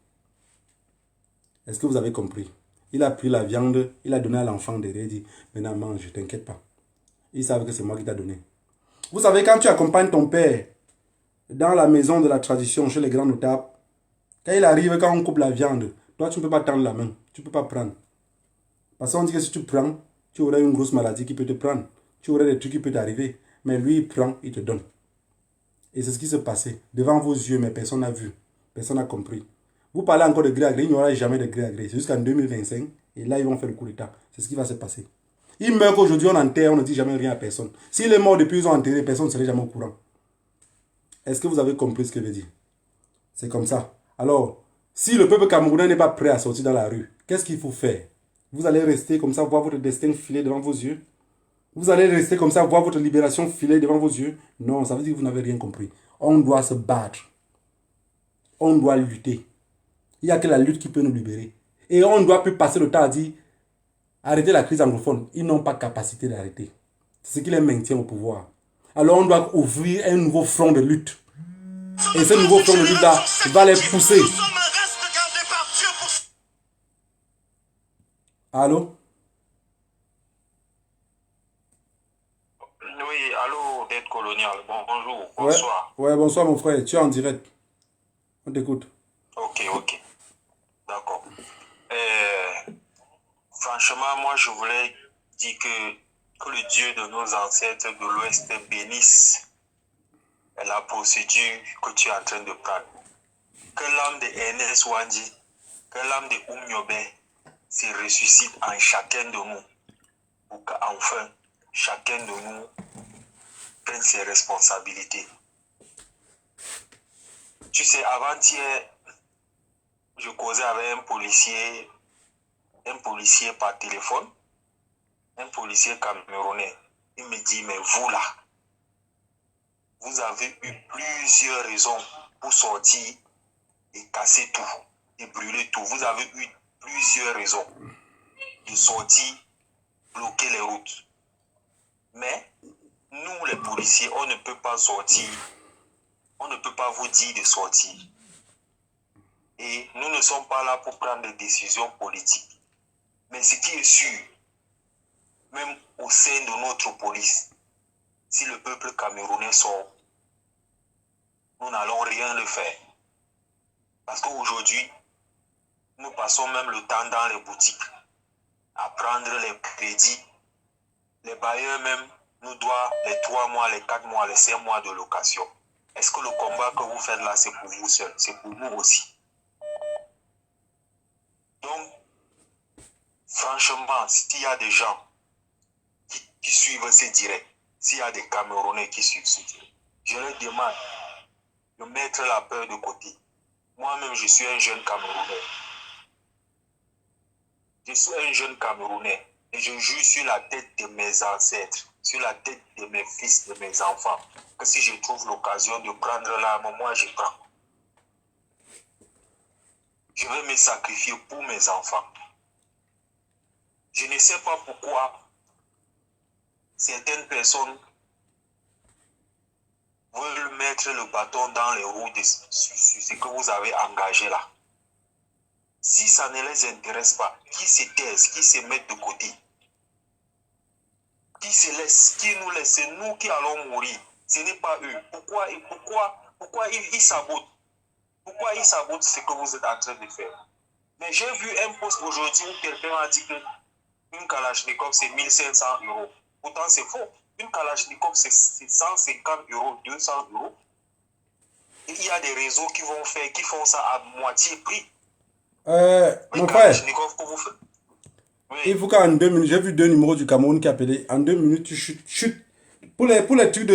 Est-ce que vous avez compris? Il a pris la viande, il a donné à l'enfant derrière, il dit, maintenant mange, t'inquiète pas. Il savait que c'est moi qui t'a donné. Vous savez, quand tu accompagnes ton père dans la maison de la tradition, chez les grands notables, quand il arrive, quand on coupe la viande, toi, tu ne peux pas tendre la main. Tu ne peux pas prendre. Parce qu'on dit que si tu prends, tu aurais une grosse maladie qui peut te prendre. Tu aurais des trucs qui peuvent t'arriver. Mais lui, il prend, il te donne. Et c'est ce qui s'est passé. Devant vos yeux, mais personne n'a vu. Personne n'a compris. Vous parlez encore de gré à gré, il n'y aura jamais de gré à gré. C'est jusqu'en 2025. Et là, ils vont faire le coup d'État. C'est ce qui va se passer. Il meurt qu'aujourd'hui, on enterre, on ne dit jamais rien à personne. S'il est mort depuis, ils ont enterré, personne ne serait jamais au courant. Est-ce que vous avez compris ce que je veux dire? C'est comme ça. Alors, si le peuple camerounais n'est pas prêt à sortir dans la rue, qu'est-ce qu'il faut faire? Vous allez rester comme ça, voir votre destin filer devant vos yeux? Vous allez rester comme ça, voir votre libération filer devant vos yeux? Non, ça veut dire que vous n'avez rien compris. On doit se battre. On doit lutter. Il n'y a que la lutte qui peut nous libérer. Et on ne doit plus passer le temps à dire arrêter la crise anglophone. Ils n'ont pas capacité d'arrêter. C'est ce qui les maintient au pouvoir. Alors on doit ouvrir un nouveau front de lutte. Et ce nouveau front de lutte-là va les pousser. Nous sommes un reste gardé par Dieu pour... Allô? Oui, allô, d'être colonial. Bonjour, bonsoir. Ouais, bonsoir mon frère. Tu es en direct. On t'écoute. Ok. D'accord. Franchement, moi, je voulais dire que le Dieu de nos ancêtres de l'Ouest bénisse la procédure que tu es en train de prendre. Que l'âme de Ernest Wandi, que l'âme de Oumyobé se ressuscite en chacun de nous. Pour qu'enfin, chacun de nous prenne ses responsabilités. Tu sais, avant-hier, je causais avec un policier par téléphone, un policier camerounais. Il me dit, mais vous là, vous avez eu plusieurs raisons pour sortir et casser tout, et brûler tout. Vous avez eu plusieurs raisons de sortir, bloquer les routes. Mais nous, les policiers, on ne peut pas sortir. On ne peut pas vous dire de sortir. Et nous ne sommes pas là pour prendre des décisions politiques. Mais ce qui est sûr, même au sein de notre police, si le peuple camerounais sort, nous n'allons rien le faire. Parce qu'aujourd'hui, nous passons même le temps dans les boutiques à prendre les crédits. Les bailleurs même nous doivent les 3 mois, les 4 mois, les 5 mois de location. Est-ce que le combat que vous faites là, c'est pour vous seul? C'est pour nous aussi. Donc, franchement, s'il y a des gens qui suivent ces directs, s'il y a des Camerounais qui suivent ce direct, je leur demande de mettre la peur de côté. Moi-même, je suis un jeune Camerounais. Je suis un jeune Camerounais et je jure sur la tête de mes ancêtres, sur la tête de mes fils, de mes enfants, que si je trouve l'occasion de prendre l'arme, moi je prends. Je vais me sacrifier pour mes enfants. Je ne sais pas pourquoi certaines personnes veulent mettre le bâton dans les roues sur ce que vous avez engagé là. Si ça ne les intéresse pas, qui se taisent, qui se mettent de côté, qui se laissent, qui nous laissent, c'est nous qui allons mourir. Ce n'est pas eux. Pourquoi ils sabotent? Pourquoi ils sabotent ce que vous êtes en train de faire? Mais j'ai vu un post aujourd'hui où quelqu'un a dit qu'une Kalachnikov c'est 1500 €. Pourtant c'est faux. Une Kalachnikov c'est 150 €, 200 €. Et il y a des réseaux qui font ça à moitié prix. Mon frère, Que vous faites. Oui. il faut qu'en 2 minutes, j'ai vu 2 numéros du Cameroun qui appelaient, en 2 minutes tu chutes. Pour les trucs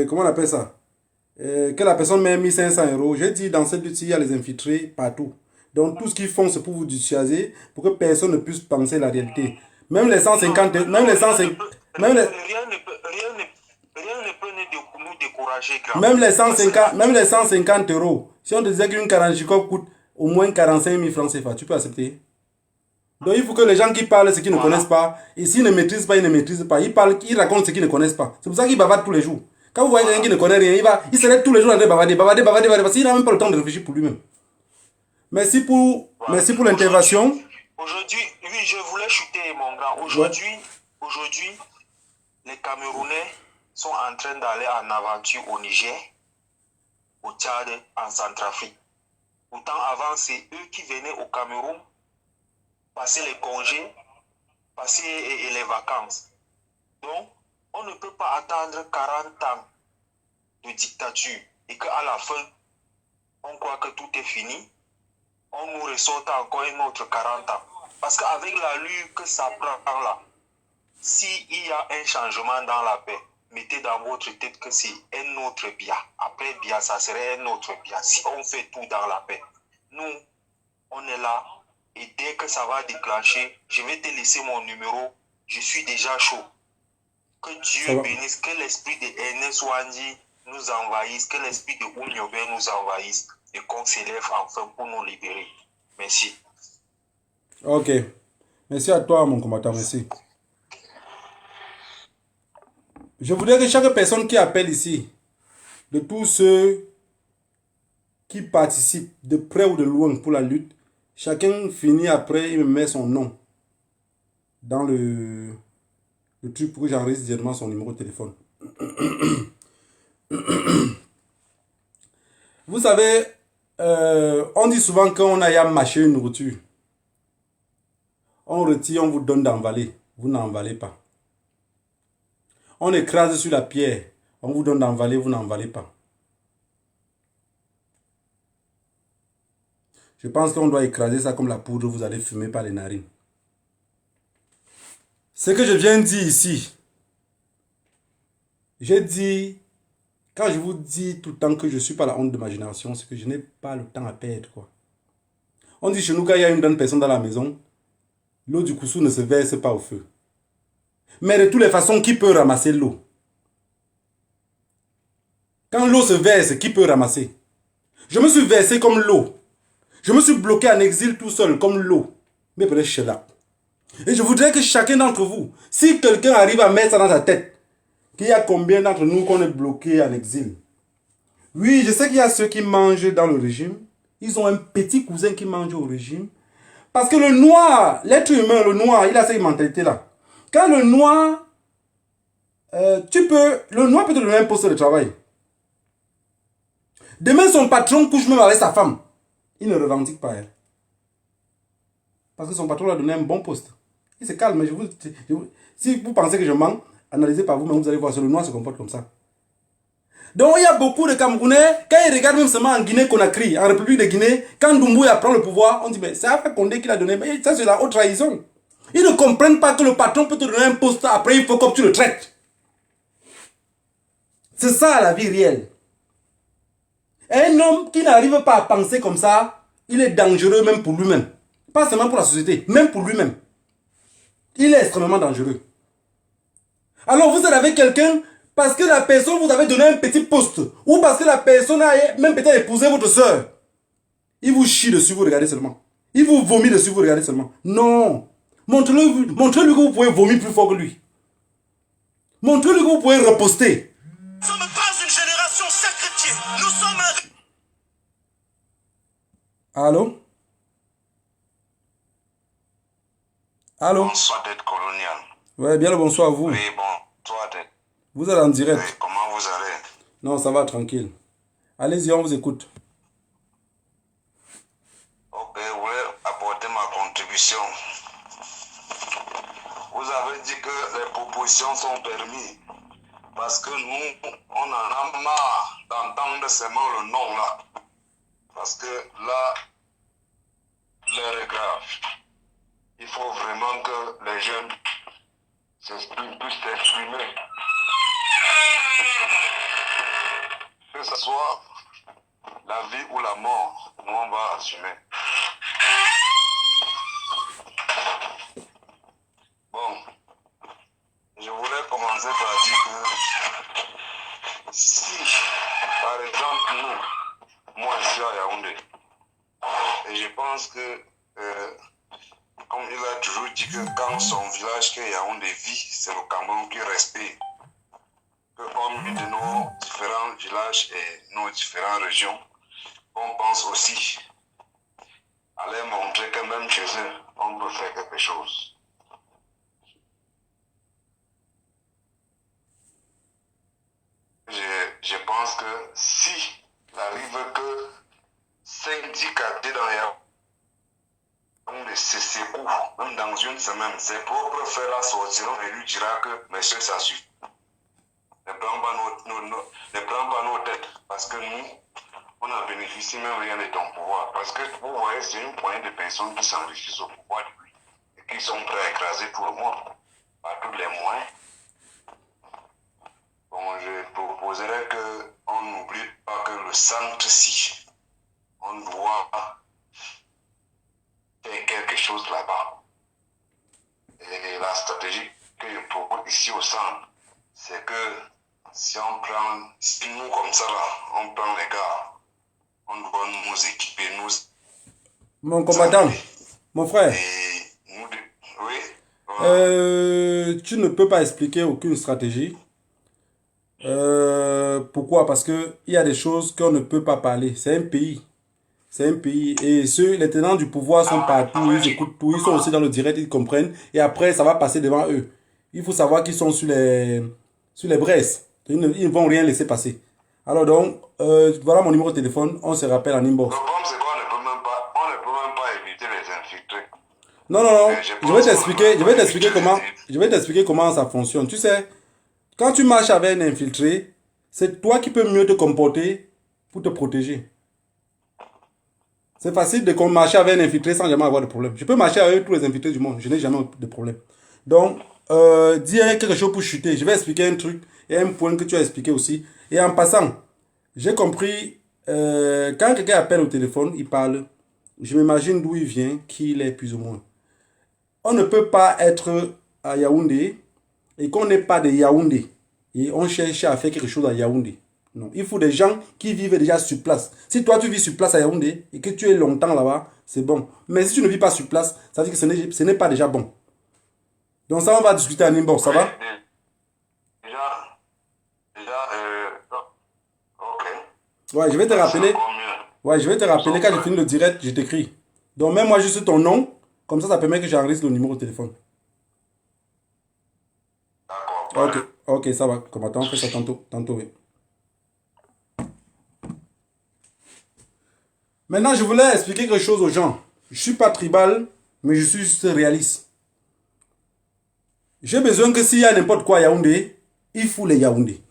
comment on appelle ça? Que la personne met 1500 €. J'ai dit dans cette lutte, il y a les infiltrés partout. Donc tout ce qu'ils font, c'est pour vous dissuader, pour que personne ne puisse penser la réalité. Même les 150, Rien ne peut nous décourager. Même les 150 €. Si on te disait qu'une Kalachnikov coûte au moins 45 000 francs CFA, tu peux accepter? Donc il faut que les gens qui parlent ce qu'ils ne connaissent pas, et s'ils ne maîtrisent pas, ils ne maîtrisent pas. Ils racontent ce qu'ils ne connaissent pas. C'est pour ça qu'ils bavardent tous les jours. Quand vous voyez quelqu'un qui ne connaît rien, il se lève tous les jours en train de bavarder, parce qu'il n'a même pas le temps de réfléchir pour lui-même. Merci pour l'intervention. Aujourd'hui, oui, je voulais chuter, mon grand. Aujourd'hui, les Camerounais sont en train d'aller en aventure au Niger, au Tchad, en Centrafrique. Pourtant, avant, c'est eux qui venaient au Cameroun passer les congés, passer les vacances. Donc, on ne peut pas attendre 40 ans de dictature et qu'à la fin, on croit que tout est fini. On nous ressorte encore un autre 40 ans. Parce qu'avec l'allure que ça prend là, s'il y a un changement dans la paix, mettez dans votre tête que c'est un autre bien. Après bien, ça serait un autre bien. Si on fait tout dans la paix, nous, on est là. Et dès que ça va déclencher, je vais te laisser mon numéro. Je suis déjà chaud. Que Dieu bénisse, que l'esprit de Ernest Ouandi nous envahisse, que l'esprit de Ouniobe nous envahisse et qu'on s'élève enfin pour nous libérer. Merci. Ok. Merci à toi, mon combattant. Merci. Je voudrais que chaque personne qui appelle ici, de tous ceux qui participent de près ou de loin pour la lutte, chacun finit après, il me met son nom dans le truc pour que j'enregistre directement son numéro de téléphone. Vous savez, on dit souvent qu'on a à mâcher une nourriture. On retire, on vous donne d'envaler. Vous n'envalez pas. On écrase sur la pierre. On vous donne d'envaler, vous n'envalez pas. Je pense qu'on doit écraser ça comme la poudre, vous allez fumer par les narines. Ce que je viens de dire ici, j'ai dit, quand je vous dis tout le temps que je ne suis pas la honte de ma génération, c'est que je n'ai pas le temps à perdre, quoi. On dit chez nous, quand il y a une bonne personne dans la maison, l'eau du koussou ne se verse pas au feu. Mais de toutes les façons, qui peut ramasser l'eau? Quand l'eau se verse, qui peut ramasser? Je me suis versé comme l'eau. Je me suis bloqué en exil tout seul, comme l'eau. Mais peut-être je suis là. Et je voudrais que chacun d'entre vous, si quelqu'un arrive à mettre ça dans sa tête, qu'il y a combien d'entre nous qu'on est bloqués en exil? Oui, je sais qu'il y a ceux qui mangent dans le régime. Ils ont un petit cousin qui mange au régime. Parce que le noir, l'être humain, le noir, il a cette mentalité-là. Quand le noir, le noir peut te donner un poste de travail. Demain, son patron couche même avec sa femme. Il ne revendique pas elle. Parce que son patron lui a donné un bon poste. Il se calme. Si vous pensez que je mens, analysez par vous-même, vous allez voir, le noir se comporte comme ça. Donc il y a beaucoup de Camerounais, quand ils regardent même seulement en Guinée-Conakry, en République de Guinée, quand Doumbouya prend le pouvoir, on dit, mais c'est Alpha Condé qui l'a donné, mais ça c'est la haute trahison. Ils ne comprennent pas que le patron peut te donner un poste, après il faut que tu le traites. C'est ça la vie réelle. Un homme qui n'arrive pas à penser comme ça, il est dangereux même pour lui-même. Pas seulement pour la société, même pour lui-même. Il est extrêmement dangereux. Alors vous êtes avec quelqu'un, parce que la personne vous avait donné un petit poste, ou parce que la personne a même peut-être épousé votre soeur. Il vous chie dessus, vous regardez seulement. Il vous vomit dessus, vous regardez seulement. Non. Montrez-lui que vous pouvez vomir plus fort que lui. Montrez-lui que vous pouvez reposter. Nous ne sommes pas une génération sacrifiée. Nous sommes un... Allô? Allô? Bonsoir d'être colonial. Ouais, bien le bonsoir à vous. Oui, bonsoir d'être. Vous êtes en direct. Oui, comment vous allez? Non, ça va, tranquille. Allez-y, on vous écoute. Ok, je voulais apporter ma contribution. Vous avez dit que les propositions sont permises. Parce que nous, on en a marre d'entendre seulement le nom là. Parce que là, l'heure est grave. Il faut vraiment que les jeunes puissent s'exprimer. Que ce soit la vie ou la mort, nous on va assumer. Bon, je voulais commencer par dire que si, par exemple, moi je suis à Yaoundé, et je pense que, comme il a toujours dit que quand son village que Yaoundé vit, c'est le Cameroun qui respire. Que comme de nos différents villages et nos différentes régions, on pense aussi allait montrer que même chez eux, on peut faire quelque chose. Je pense que si il arrive que 5-10 quartiers dans Yaoundé se secouent, même dans une semaine, ses propres frères la sortiront et lui dira que monsieur, ça suffit. Ne prends pas nos têtes, parce que nous, on a bénéficié même rien de ton pouvoir. Parce que vous voyez, c'est une poignée de personnes qui s'enrichissent au pouvoir de lui et qui sont prêts à écraser tout le monde par tous les moyens. Bon, je proposerais qu'on n'oublie pas que le centre-ci, on doit faire quelque chose là-bas. Et la stratégie que je propose ici au centre, c'est que si nous comme ça là, on prend les gars, on doit nous équiper, nous... Mon combattant, mon frère, Et nous, oui. tu ne peux pas expliquer aucune stratégie. Pourquoi? Parce que il y a des choses qu'on ne peut pas parler. C'est un pays. C'est un pays. Et les tenants du pouvoir sont partout. Ils écoutent tout. Ils sont aussi dans le direct. Ils comprennent. Et après, ça va passer devant eux. Il faut savoir qu'ils sont sur les braises. Ils ne vont rien laisser passer. Alors donc, voilà mon numéro de téléphone. On se rappelle en inbox. Le problème, c'est qu'on ne peut même pas éviter les infiltrés. Non, non, non. Je vais t'expliquer comment ça fonctionne. Tu sais, quand tu marches avec un infiltré, c'est toi qui peux mieux te comporter pour te protéger. C'est facile de marcher avec un infiltré sans jamais avoir de problème. Je peux marcher avec tous les infiltrés du monde. Je n'ai jamais de problème. Donc, dis quelque chose pour chuter. Je vais expliquer un truc et un point que tu as expliqué aussi. Et en passant, j'ai compris, quand quelqu'un appelle au téléphone, il parle, je m'imagine d'où il vient, qui il est plus ou moins. On ne peut pas être à Yaoundé et qu'on n'est pas de Yaoundé et on cherche à faire quelque chose à Yaoundé. Non, il faut des gens qui vivent déjà sur place. Si toi tu vis sur place à Yaoundé et que tu es longtemps là-bas, c'est bon. Mais si tu ne vis pas sur place, ça veut dire que ce n'est pas déjà bon. Donc ça, on va discuter en inbox, ça va? Ok. Ouais, je vais te rappeler. Ouais, je vais te rappeler quand je finis le direct, je t'écris. Donc mets-moi juste ton nom, comme ça permet que j'enregistre le numéro de téléphone. D'accord. Ok, ça va. Comme attends, on fait ça tantôt, oui. Maintenant, je voulais expliquer quelque chose aux gens. Je ne suis pas tribal, mais je suis juste réaliste. J'ai besoin que s'il y a n'importe quoi à Yaoundé, il faut les Yaoundé.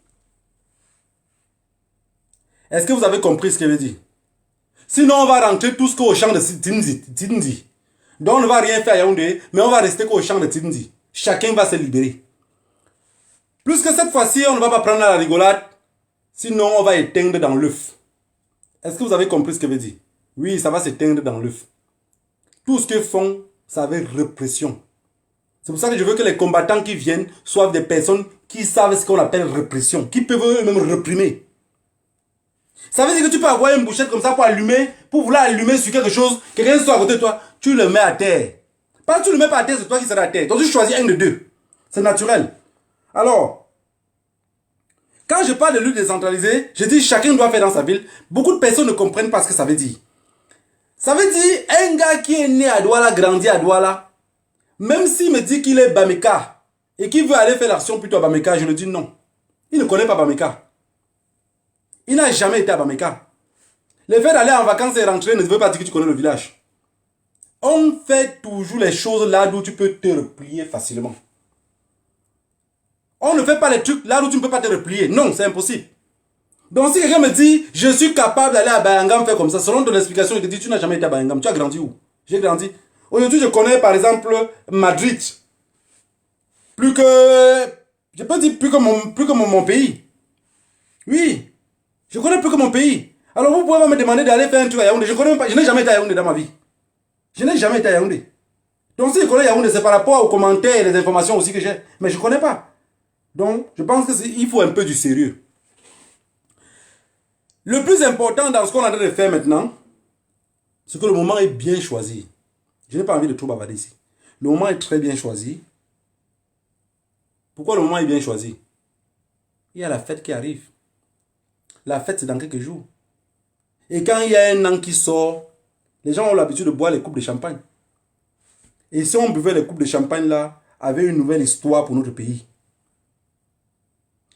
Est-ce que vous avez compris ce que je veux dire? Sinon, on va rentrer tous au champ de Tindi. Donc, on ne va rien faire à Yaoundé, mais on va rester au champ de Tindi. Chacun va se libérer. Plus que cette fois-ci, on ne va pas prendre la rigolade. Sinon, on va éteindre dans l'œuf. Est-ce que vous avez compris ce que je veux dire? Oui, ça va s'éteindre dans l'œuf. Tout ce qu'ils font, ça veut répression. C'est pour ça que je veux que les combattants qui viennent soient des personnes qui savent ce qu'on appelle répression, qui peuvent eux-mêmes réprimer. Ça veut dire que tu peux avoir une bouchette comme ça pour vouloir allumer sur quelque chose, quelqu'un soit à côté de toi, tu le mets à terre. Pas que tu le mets pas à terre, c'est toi qui seras à terre. Donc tu choisis un de deux. C'est naturel. Alors, quand je parle de lutte décentralisée, je dis chacun doit faire dans sa ville. Beaucoup de personnes ne comprennent pas ce que ça veut dire. Ça veut dire un gars qui est né à Douala, grandi à Douala, même s'il me dit qu'il est Bameka et qu'il veut aller faire l'action plutôt à Bameka, je le dis non. Il ne connaît pas Bameka. Il n'a jamais été à Bameka. Le fait d'aller en vacances et rentrer ne veut pas dire que tu connais le village. On fait toujours les choses là où tu peux te replier facilement. On ne fait pas les trucs là où tu ne peux pas te replier. Non, c'est impossible. Donc si quelqu'un me dit, je suis capable d'aller à Bayangam faire comme ça, selon ton explication, il te dit, tu n'as jamais été à Bayangam. Tu as grandi où? J'ai grandi. Aujourd'hui, je connais par exemple Madrid. Plus que... Je peux dire plus que mon pays. Oui. Je connais plus que mon pays. Alors vous pouvez me demander d'aller faire un truc à Yaoundé. Je n'ai jamais été à Yaoundé dans ma vie. Je n'ai jamais été à Yaoundé. Donc si je connais Yaoundé, c'est par rapport aux commentaires et les informations aussi que j'ai. Mais je ne connais pas. Donc je pense qu'il faut un peu du sérieux. Le plus important dans ce qu'on est en train de faire maintenant, c'est que le moment est bien choisi. Je n'ai pas envie de trop bavarder ici. Le moment est très bien choisi. Pourquoi le moment est bien choisi? Il y a la fête qui arrive. La fête, c'est dans quelques jours. Et quand il y a un an qui sort, Les gens ont l'habitude de boire les coupes de champagne. Et si on buvait les coupes de champagne là, avec une nouvelle histoire pour notre pays.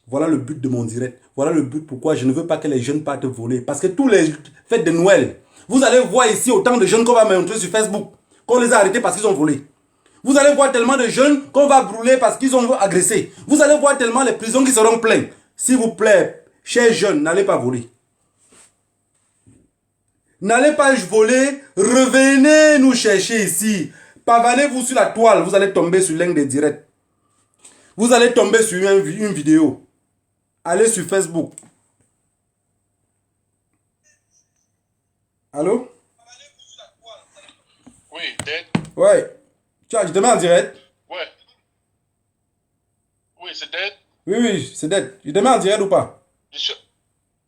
Voilà le but de mon direct. Voilà le but pourquoi je ne veux pas que les jeunes partent voler. Parce que tous les fêtes de Noël, vous allez voir ici autant de jeunes qu'on va montrer sur Facebook, qu'on les a arrêtés parce qu'ils ont volé. Vous allez voir tellement de jeunes qu'on va brûler parce qu'ils ont agressé. Vous allez voir tellement les prisons qui seront pleines. S'il vous plaît, chers jeunes, n'allez pas voler. N'allez pas voler, revenez nous chercher ici. Pavanez-vous sur la toile, vous allez tomber sur l'un des directs. Vous allez tomber sur une vidéo. Allez sur Facebook. Allô? Oui, Dead. Ouais. Tiens, je te mets en direct. Ouais. Oui, c'est Dead. Oui, c'est Dead. Je te mets en direct ou pas?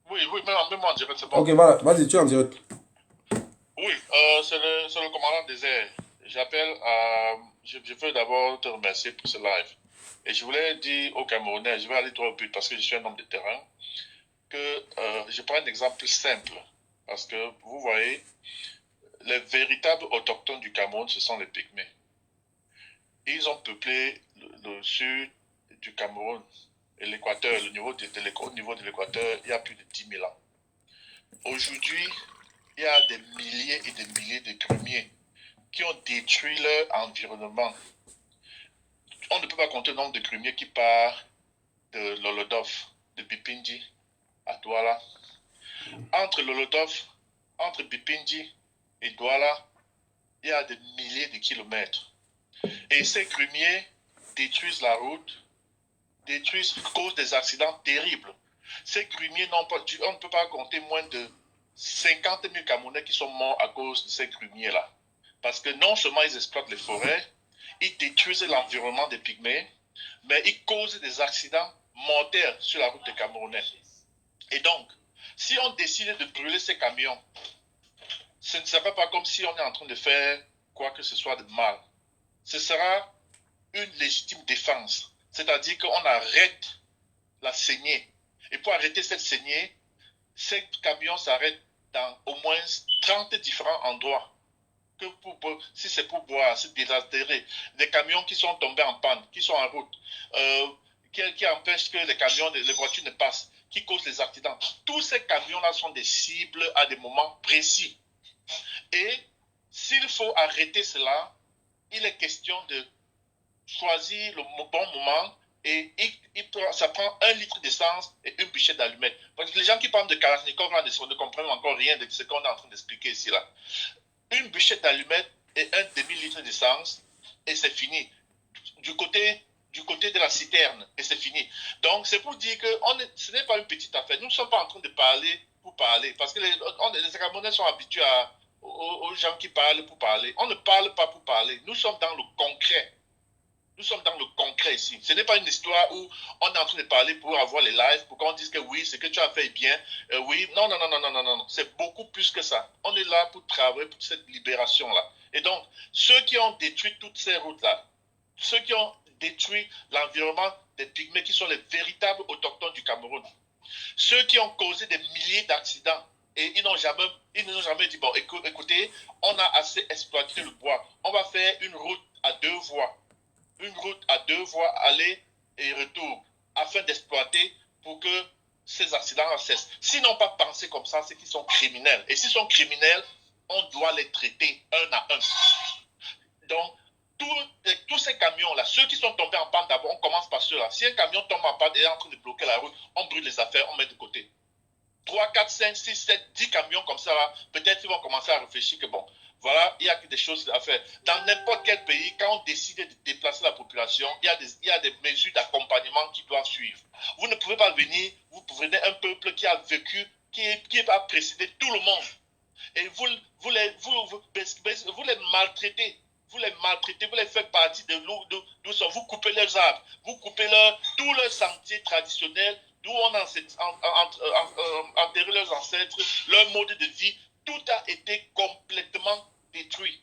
Oui, même en direct, c'est bon. Ok, voilà. Vas-y, tu es en direct. Oui, c'est le commandant des airs. J'appelle à... Je veux d'abord te remercier pour ce live. Et je voulais dire aux Camerounais, je vais aller droit au but parce que je suis un homme de terrain, que je prends un exemple simple. Parce que vous voyez, les véritables autochtones du Cameroun, ce sont les Pygmées. Ils ont peuplé le sud du Cameroun et l'Équateur, au niveau de l'Équateur, il y a plus de 10 000 ans. Aujourd'hui, il y a des milliers et des milliers de grumiers qui ont détruit leur environnement. On ne peut pas compter le nombre de grumiers qui partent de Lolodov, de Bipindi à Douala. Entre Lolodov, entre Bipindi et Douala, il y a des milliers de kilomètres. Et ces grumiers détruisent la route, causent des accidents terribles. Ces grumiers on ne peut pas compter moins de 50 000 Camerounais qui sont morts à cause de ces grumiers-là. Parce que non seulement ils exploitent les forêts, ils détruisent l'environnement des Pygmées, mais ils causent des accidents mortels sur la route des Camerounais. Et donc, si on décide de brûler ces camions, ce ne sera pas comme si on est en train de faire quoi que ce soit de mal. Ce sera une légitime défense. C'est-à-dire qu'on arrête la saignée. Et pour arrêter cette saignée, ces camions s'arrêtent dans au moins 30 différents endroits. Si c'est pour boire, c'est désaltérer. Des camions qui sont tombés en panne, qui sont en route, qui empêchent que les voitures ne passent, qui causent les accidents. Tous ces camions-là sont des cibles à des moments précis. Et s'il faut arrêter cela, il est question de choisir le bon moment et ça prend 1 litre d'essence et une bûchette d'allumettes. Parce que les gens qui parlent de Kalachnikov là, ne comprennent encore rien de ce qu'on est en train d'expliquer ici là. Une bûchette d'allumettes et un demi-litre d'essence et c'est fini. Du côté de la citerne et c'est fini. Donc c'est pour dire que ce n'est pas une petite affaire. Nous ne sommes pas en train de parler pour parler. Parce que les Camerounais sont habitués aux gens qui parlent pour parler. On ne parle pas pour parler. Nous sommes dans le concret. Nous sommes dans le concret ici. Ce n'est pas une histoire où on est en train de parler pour avoir les lives, pour qu'on dise que oui, ce que tu as fait est bien. Oui, non. C'est beaucoup plus que ça. On est là pour travailler pour cette libération-là. Et donc, ceux qui ont détruit toutes ces routes-là, ceux qui ont détruit l'environnement des Pygmées, qui sont les véritables autochtones du Cameroun, ceux qui ont causé des milliers d'accidents, et ils n'ont jamais dit, bon, écoutez, on a assez exploité le bois. On va faire une route à 2 voies. Une route à 2 voies, aller et retour, afin d'exploiter pour que ces accidents cessent. S'ils n'ont pas pensé comme ça, c'est qu'ils sont criminels. Et s'ils sont criminels, on doit les traiter un à un. Donc, tous ces camions-là, ceux qui sont tombés en panne d'abord, on commence par ceux-là. Si un camion tombe en panne et est en train de bloquer la route, on brûle les affaires, on met de côté. 3, 4, 5, 6, 7, 10 camions comme ça, là, peut-être ils vont commencer à réfléchir que bon, voilà, il y a des choses à faire. Dans n'importe quel pays, quand on décide de déplacer la population, il y a des mesures d'accompagnement qui doivent suivre. Vous ne pouvez pas venir, vous prenez un peuple qui a vécu, qui va précéder tout le monde. Et vous les maltraitez. Vous les faites partie de d'où sont. Vous coupez leurs arbres, vous coupez tous leurs sentiers traditionnels, d'où on a enterré leurs ancêtres, leur mode de vie. Tout a été complètement détruit.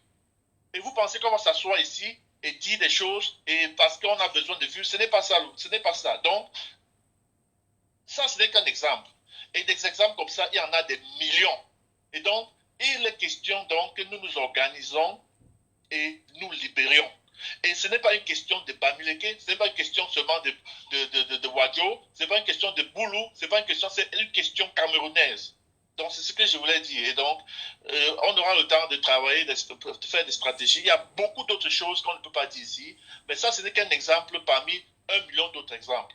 Et vous pensez qu'on va s'asseoir ici et dire des choses et parce qu'on a besoin de vues, ce n'est pas ça. Donc, ça, ce n'est qu'un exemple. Et des exemples comme ça, il y en a des millions. Et donc, Il est question donc que nous nous organisons et nous libérions. Et ce n'est pas une question de Bamileke, ce n'est pas une question seulement de Wadjo, ce n'est pas une question de Boulou, c'est pas une question, c'est une question camerounaise. Donc c'est ce que je voulais dire. Et donc, on aura le temps de travailler, de faire des stratégies. Il y a beaucoup d'autres choses qu'on ne peut pas dire ici, mais ça, ce n'est qu'un exemple parmi 1 million d'autres exemples.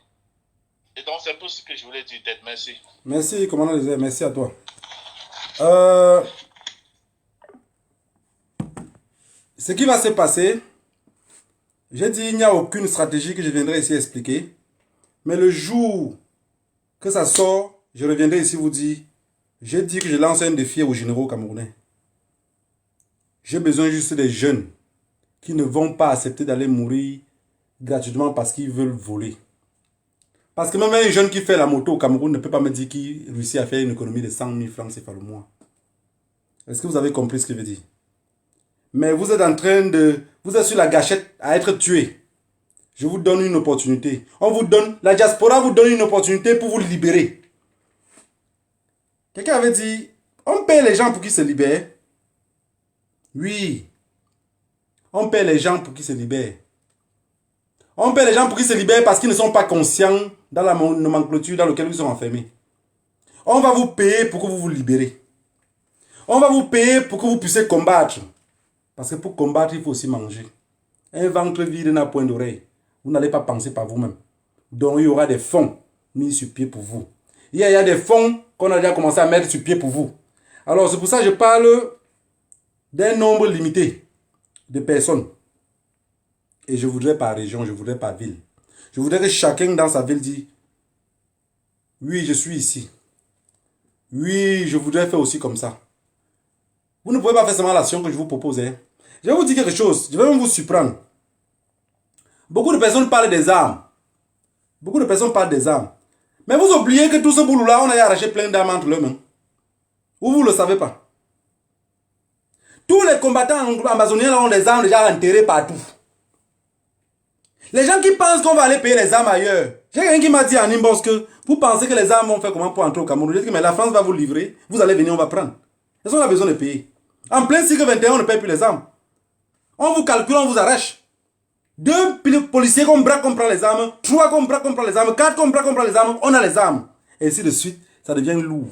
Et donc, c'est un peu ce que je voulais dire, Ted. Merci. Merci, commandant Désert, merci à toi. Ce qui va se passer, j'ai dit il n'y a aucune stratégie que je viendrai ici expliquer, mais le jour que ça sort, je reviendrai ici vous dire, j'ai dit que je lance un défi aux généraux camerounais. J'ai besoin juste des jeunes qui ne vont pas accepter d'aller mourir gratuitement parce qu'ils veulent voler. Parce que même un jeune qui fait la moto au Cameroun ne peut pas me dire qu'il réussit à faire une économie de 100 000 francs CFA le mois. Est-ce que vous avez compris ce que je veux dire? Mais vous êtes en train de... Vous êtes sur la gâchette à être tué. Je vous donne une opportunité. On vous donne... La diaspora vous donne une opportunité pour vous libérer. Quelqu'un avait dit... On paie les gens pour qu'ils se libèrent. Oui. On paie les gens pour qu'ils se libèrent. On paie les gens pour qu'ils se libèrent parce qu'ils ne sont pas conscients dans la nomenclature dans laquelle ils sont enfermés. On va vous payer pour que vous vous libérez. On va vous payer pour que vous puissiez combattre. Parce que pour combattre, il faut aussi manger. Un ventre vide n'a point d'oreille. Vous n'allez pas penser par vous-même. Donc, il y aura des fonds mis sur pied pour vous. Il y a des fonds qu'on a déjà commencé à mettre sur pied pour vous. Alors, c'est pour ça que je parle d'un nombre limité de personnes. Et je voudrais par région, je voudrais par ville. Je voudrais que chacun dans sa ville dise, oui, je suis ici. Oui, je voudrais faire aussi comme ça. Vous ne pouvez pas faire seulement l'action que je vous propose. Hein. Je vais vous dire quelque chose. Je vais même vous surprendre. Beaucoup de personnes parlent des armes. Beaucoup de personnes parlent des armes. Mais vous oubliez que tout ce boulot-là, on a arraché plein d'armes entre leurs mains. Ou vous ne le savez pas. Tous les combattants amazoniens ont des armes déjà enterrées partout. Les gens qui pensent qu'on va aller payer les armes ailleurs. J'ai quelqu'un qui m'a dit en inbox que vous pensez que les armes vont faire comment pour entrer au Cameroun. Je dis mais la France va vous livrer. Vous allez venir, on va prendre. Est-ce qu'on a besoin de payer? En plein cycle 21, on ne paye plus les armes. On vous calcule, on vous arrache. 2 policiers qu'on braque, on prend les armes. 3 qu'on braque, on prend les armes. 4 qu'on braque, on prend les armes. On a les armes. Et ainsi de suite, ça devient lourd.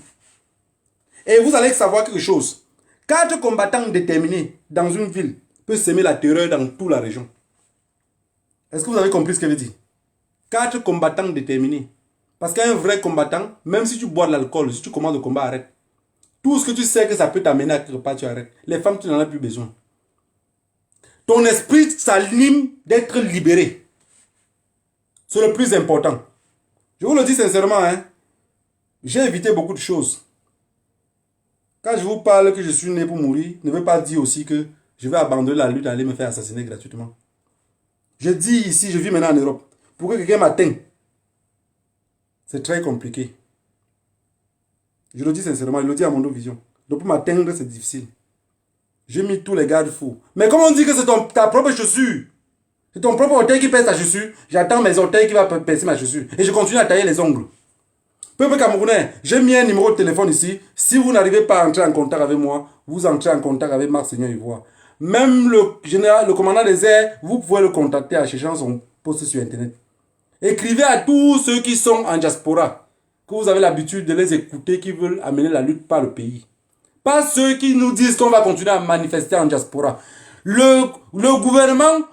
Et vous allez savoir quelque chose. 4 combattants déterminés dans une ville peuvent semer la terreur dans toute la région. Est-ce que vous avez compris ce que je veux dire? 4 combattants déterminés. Parce qu'un vrai combattant, même si tu bois de l'alcool, si tu commences le combat, arrête. Tout ce que tu sais que ça peut t'amener à quelque part, tu arrêtes. Les femmes, tu n'en as plus besoin. Ton esprit s'anime d'être libéré. C'est le plus important. Je vous le dis sincèrement, hein. J'ai évité beaucoup de choses. Quand je vous parle que je suis né pour mourir, ne veut pas dire aussi que je vais abandonner la lutte et aller me faire assassiner gratuitement. Je dis ici, je vis maintenant en Europe. Pour que quelqu'un m'atteigne, c'est très compliqué. Je le dis sincèrement, je le dis à mon vision. Donc pour m'atteindre, c'est difficile. J'ai mis tous les garde-fous. Mais comme on dit que c'est ta propre chaussure, c'est ton propre orteil qui pèse ta chaussure, j'attends mes orteils qui vont percer ma chaussure. Et je continue à tailler les ongles. Peuple camerounais, j'ai mis un numéro de téléphone ici. Si vous n'arrivez pas à entrer en contact avec moi, vous entrez en contact avec Marc Seigneur Ivoire. Même le commandant des airs, vous pouvez le contacter en cherchant son post sur Internet. Écrivez à tous ceux qui sont en diaspora, que vous avez l'habitude de les écouter, qui veulent amener la lutte par le pays. Pas ceux qui nous disent qu'on va continuer à manifester en diaspora. Le gouvernement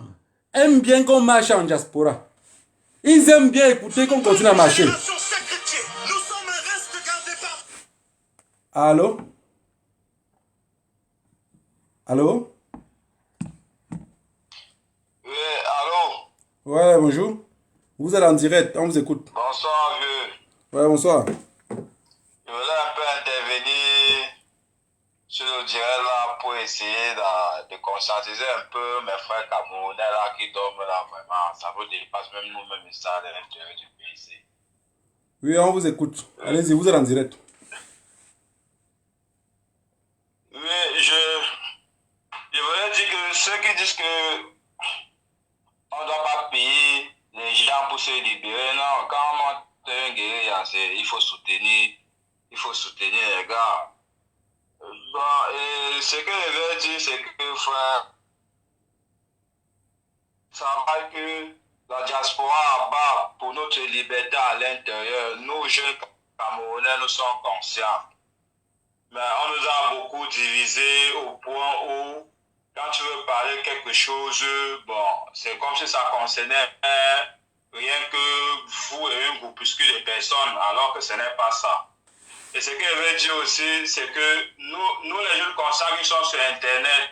aime bien qu'on marche en diaspora. Ils aiment bien écouter qu'on continue à marcher. Allô? Allô? Oui, allô? Ouais, bonjour. Vous êtes en direct, on vous écoute. Bonsoir, vieux. Ouais, bonsoir. Je voulais un peu intervenir sur le direct là pour essayer de conscientiser un peu mes frères camerounais là qui dorment là vraiment. Ça vous dépasse même nous-mêmes ça à l'intérieur du pays. Oui, on vous écoute. Allez-y, vous êtes en direct. Oui, je voulais dire que ceux qui disent que on ne doit pas payer les gens pour se libérer, non, quand on monte un guerrier, il faut soutenir les gars. Bon, et ce que je veux dire, c'est que, frère, ça va que la diaspora abat pour notre liberté à l'intérieur. Nous, jeunes Camerounais, nous sommes conscients. Mais on nous a beaucoup divisés au point où, quand tu veux parler quelque chose, bon, c'est comme si ça concernait rien que vous et un groupuscule de personnes, alors que ce n'est pas ça. Et ce que je veux dire aussi, c'est que nous les jeunes conscients qui sont sur Internet,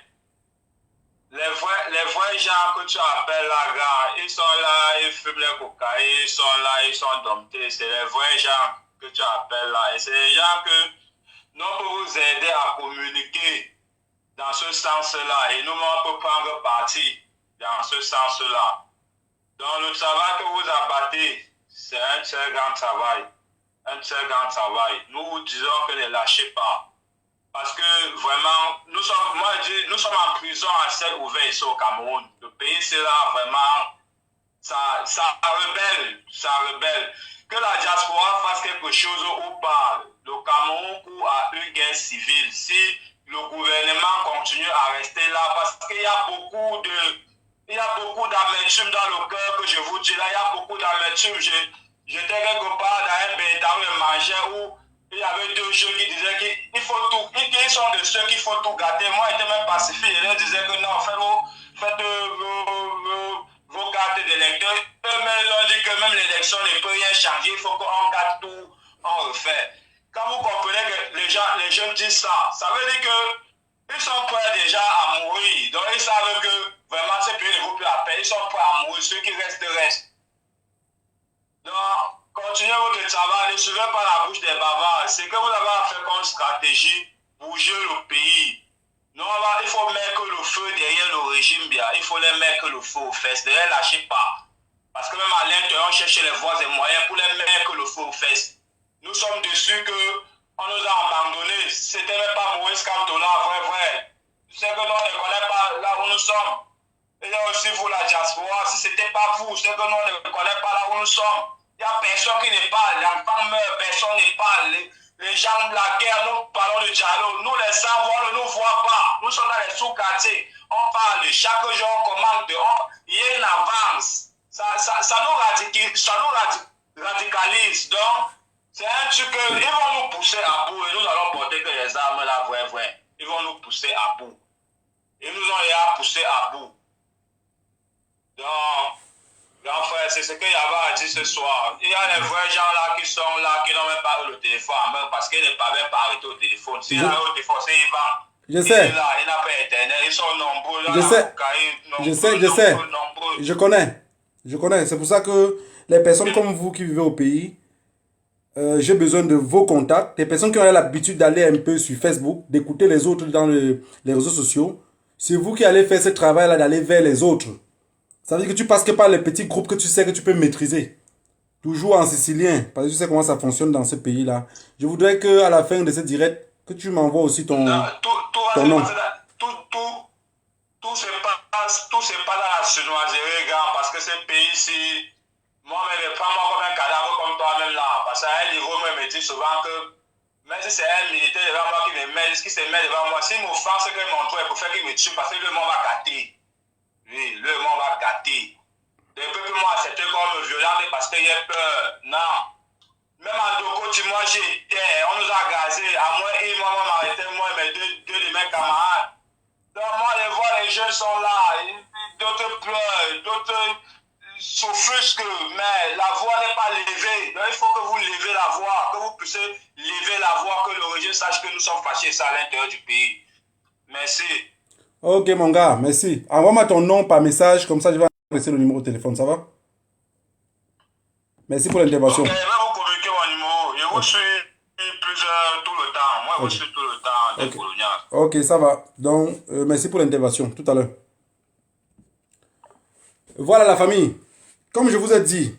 les vrais gens que tu appelles là, gars, ils sont là, ils fument les cocaïnes, ils sont là, ils sont domptés. C'est les vrais gens que tu appelles là. Et c'est les gens que nous pouvons vous aider à communiquer dans ce sens-là. Et nous, on peut prendre parti dans ce sens-là. Donc, le travail que vous abattez, c'est un seul grand travail. Un seul grand travail. Nous vous disons que ne lâchez pas. Parce que vraiment, nous sommes en prison à ciel ouvert ici au Cameroun. Le pays, c'est là vraiment, ça rebelle. Que la diaspora fasse quelque chose ou pas, le Cameroun court à une guerre civile. Si le gouvernement continue à rester là, parce qu'il y a beaucoup d'amertume dans le cœur que je vous dis là, il y a beaucoup d'amertume. J'étais quelque part dans un bétail et mangeais où il y avait deux jeunes qui disaient qu'il faut tout, qu'ils sont de ceux qu'il faut tout gâter. Moi, j'étais même pacifique. Je leur disais que non, faites vos cartes d'électeurs. Eux-mêmes, ils ont dit que même l'élection ne peut rien changer. Il faut qu'on gâte tout, on refait. Quand vous comprenez que les jeunes disent ça, ça veut dire qu'ils sont prêts déjà à mourir. Donc, ils savent que vraiment, ce pays ne vaut plus la paix. Ils sont prêts à mourir. Ceux qui restent. Donc, continuez votre travail, ne suivez pas la bouche des bavards. C'est que vous avez à faire comme stratégie, bouger le pays. Non, il faut mettre le feu derrière le régime bien. Il faut les mettre le feu aux fesses. Ne les lâchez pas. Parce que même à l'intérieur, on cherche les voies et moyens pour les mettre le feu aux fesses. Nous sommes dessus qu'on nous a abandonnés. C'était même pas Maurice Cantona, vrai. C'est que nous, on ne connaît pas là où nous sommes. Et là aussi, vous, la diaspora, si ce n'était pas vous, c'est que nous, on ne connaît pas là où nous sommes. Il n'y a personne qui ne parle. L'enfant meurt, personne ne parle. Les gens de la guerre, nous parlons de dialogue. Nous, les sans-voix, ne nous voient pas. Nous sommes dans les sous-quartiers. On parle. Chaque jour, on commande. Il y a une avance. Ça nous radicalise. Donc, c'est un truc qu'ils vont nous pousser à bout. Et nous allons porter que les armes là, vrai. Ils vont nous pousser à bout. Ils nous ont poussé à bout. Donc, grand frère, c'est ce qu'il y avait à dire ce soir. Il y a les vrais gens là qui sont là, qui n'ont même pas eu le téléphone en main parce qu'ils ne peuvent pas arrêter au téléphone. S'il a eu le téléphone, c'est Ivan. Je sais. Il est là, il n'a pas internet, ils sont nombreux. Là, Je sais. Je connais. C'est pour ça que les personnes comme vous qui vivez au pays, j'ai besoin de vos contacts. Des personnes qui ont l'habitude d'aller un peu sur Facebook, d'écouter les autres dans les réseaux sociaux. C'est vous qui allez faire ce travail-là d'aller vers les autres. Ça veut dire que tu passes que par les petits groupes que tu sais que tu peux maîtriser. Toujours en sicilien, parce que tu sais comment ça fonctionne dans ce pays-là. Je voudrais qu'à la fin de ce direct, que tu m'envoies aussi ton nom. Tout se passe dans la chinoiserie, gars, parce que ce pays-ci, moi-même, prends-moi comme un cadavre comme toi-même là. Parce qu'à un niveau, moi, je me dis souvent que même si c'est un militaire devant moi qui me met, qui se met devant moi, s'il m'offense, c'est qu'il m'entoure pour faire qu'il me tue, parce que le monde va gâter. Oui, le monde va gâter. Le peuple m'a accepté comme violent parce qu'il a peur. Non. Même en Dokoti, moi j'étais, on nous a gazés. À moi, et moi, on m'a arrêté, moi et mes deux de mes camarades. Donc moi, je vois les jeunes sont là. D'autres pleurent, d'autres s'offusquent, mais la voix n'est pas levée. Donc il faut que vous levez la voix, que vous puissiez lever la voix, que le régime sache que nous sommes fâchés ça à l'intérieur du pays. Merci. Ok mon gars, merci. Envoie-moi ton nom par message, comme ça je vais laisser le numéro de téléphone, ça va? Merci pour l'intervention. Ok, je vais vous communiquer mon numéro. Je vous suis tout le temps. Moi, je vous suis tout le temps des coloniales. Ok, ça va. Donc, merci pour l'intervention, tout à l'heure. Voilà la famille. Comme je vous ai dit,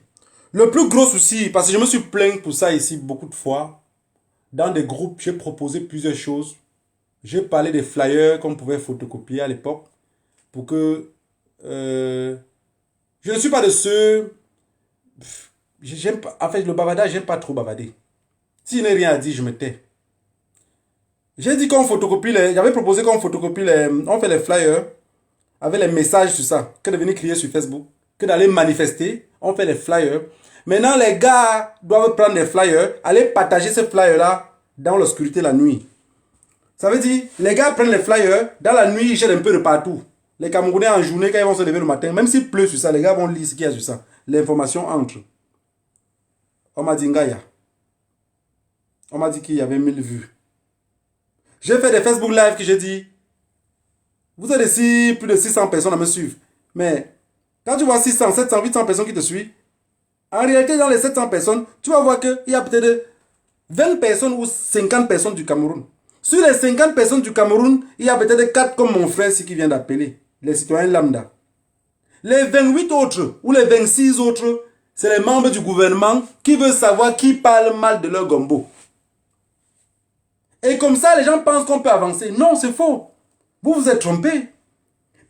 le plus gros souci, parce que je me suis plaint pour ça ici beaucoup de fois, dans des groupes, j'ai proposé plusieurs choses. J'ai parlé des flyers qu'on pouvait photocopier à l'époque pour que... je ne suis pas de ceux... En fait, le bavardage, j'aime pas trop bavarder. S'il n'y a rien à dire, je me tais. J'ai dit qu'on photocopie les... J'avais proposé qu'on photocopie les... On fait les flyers avec les messages sur ça. Que de venir crier sur Facebook. Que d'aller manifester. On fait les flyers. Maintenant, les gars doivent prendre les flyers, aller partager ces flyers-là dans l'obscurité la nuit. Ça veut dire, les gars prennent les flyers, dans la nuit, ils jettent un peu de partout. Les Camerounais en journée, quand ils vont se lever le matin, même s'il pleut sur ça, les gars vont lire ce qu'il y a sur ça. L'information entre. On m'a dit Ngaya. On m'a dit qu'il y avait 1000 vues. J'ai fait des Facebook Live que j'ai dit, vous êtes ici, plus de 600 personnes à me suivre. Mais quand tu vois 600, 700, 800 personnes qui te suivent, en réalité, dans les 700 personnes, tu vas voir qu'il y a peut-être 20 personnes ou 50 personnes du Cameroun. Sur les 50 personnes du Cameroun, il y a peut-être 4 comme mon frère ici qui vient d'appeler, les citoyens lambda. Les 28 autres ou les 26 autres, c'est les membres du gouvernement qui veulent savoir qui parle mal de leur gombo. Et comme ça, les gens pensent qu'on peut avancer. Non, c'est faux. Vous vous êtes trompés.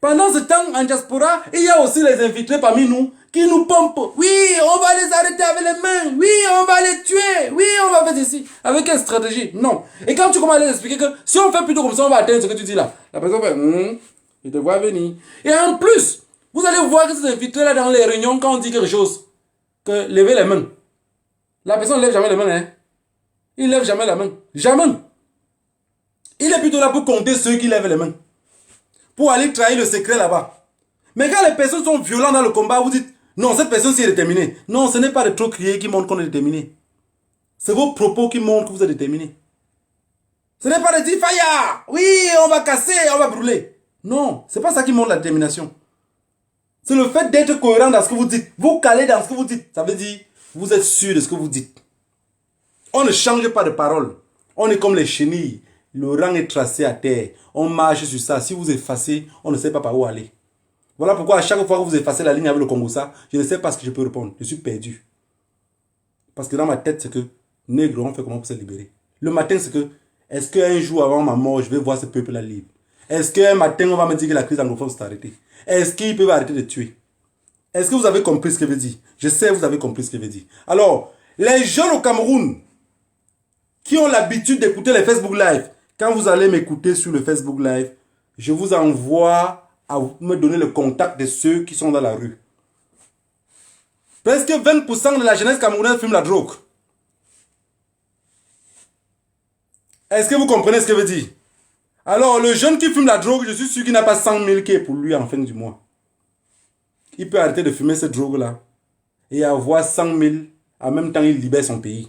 Pendant ce temps, en diaspora, il y a aussi les infiltrés parmi nous qui nous pompent. Oui, on va les arrêter avec les mains. Oui, on va les tuer. Oui, on va faire ceci. Avec quelle stratégie? Non. Et quand tu commences à les expliquer que si on fait plutôt comme ça, on va atteindre ce que tu dis là. La personne fait, je te vois venir. Et en plus, vous allez voir que ces infiltrés-là dans les réunions, quand on dit quelque chose, que levez les mains. La personne ne lève jamais les mains. Hein. Il ne lève jamais la main. Jamais. Il est plutôt là pour compter ceux qui lèvent les mains. Pour aller trahir le secret là-bas. Mais quand les personnes sont violentes dans le combat, vous dites, non, cette personne-ci est déterminée. Non, ce n'est pas de trop crier qui montre qu'on est déterminé. C'est vos propos qui montrent que vous êtes déterminé. Ce n'est pas de dire, fire, oui, on va casser, on va brûler. Non, ce n'est pas ça qui montre la détermination. C'est le fait d'être cohérent dans ce que vous dites. Vous calez dans ce que vous dites. Ça veut dire, vous êtes sûr de ce que vous dites. On ne change pas de parole. On est comme les chenilles. Le rang est tracé à terre. On marche sur ça. Si vous effacez, on ne sait pas par où aller. Voilà pourquoi à chaque fois que vous effacez la ligne avec le Congossa, je ne sais pas ce que je peux répondre. Je suis perdu. Parce que dans ma tête, c'est que, nègre, on fait comment pour se libérer. Le matin, c'est que, est-ce qu'un jour avant ma mort, je vais voir ce peuple-là libre? Est-ce qu'un matin, on va me dire que la crise anglophone s'est arrêtée? Est-ce qu'ils peuvent arrêter de tuer? Est-ce que vous avez compris ce que je veux dire? Je sais que vous avez compris ce que je veux dire. Alors, les jeunes au Cameroun, qui ont l'habitude d'écouter les Facebook Live, quand vous allez m'écouter sur le Facebook Live, je vous envoie à me donner le contact de ceux qui sont dans la rue. Presque 20% de la jeunesse camerounaise fume la drogue. Est-ce que vous comprenez ce que je veux dire? Alors, le jeune qui fume la drogue, je suis sûr qu'il n'a pas 100 000 qui est pour lui en fin du mois. Il peut arrêter de fumer cette drogue-là et avoir 100 000, en même temps il libère son pays.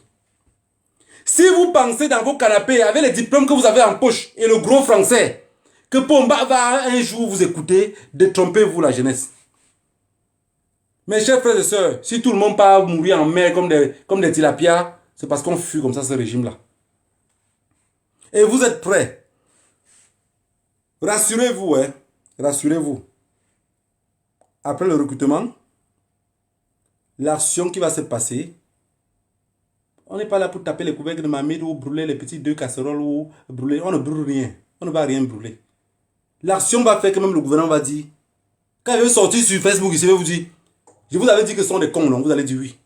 Si vous pensez dans vos canapés avec les diplômes que vous avez en poche et le gros français, que Pomba va un jour vous écouter, détrompez-vous la jeunesse. Mes chers frères et sœurs, si tout le monde part mourir en mer comme des tilapias, c'est parce qu'on fuit comme ça ce régime-là. Et vous êtes prêts. Rassurez-vous, hein. Rassurez-vous. Après le recrutement, l'action qui va se passer, on n'est pas là pour taper les couvercles de mamie ou brûler les petits 2 casseroles ou brûler. On ne brûle rien. On ne va rien brûler. L'action va faire que même le gouvernement va dire, quand il veut sortir sur Facebook, il va vous dire, je vous avais dit que ce sont des cons, non? Vous allez dire oui.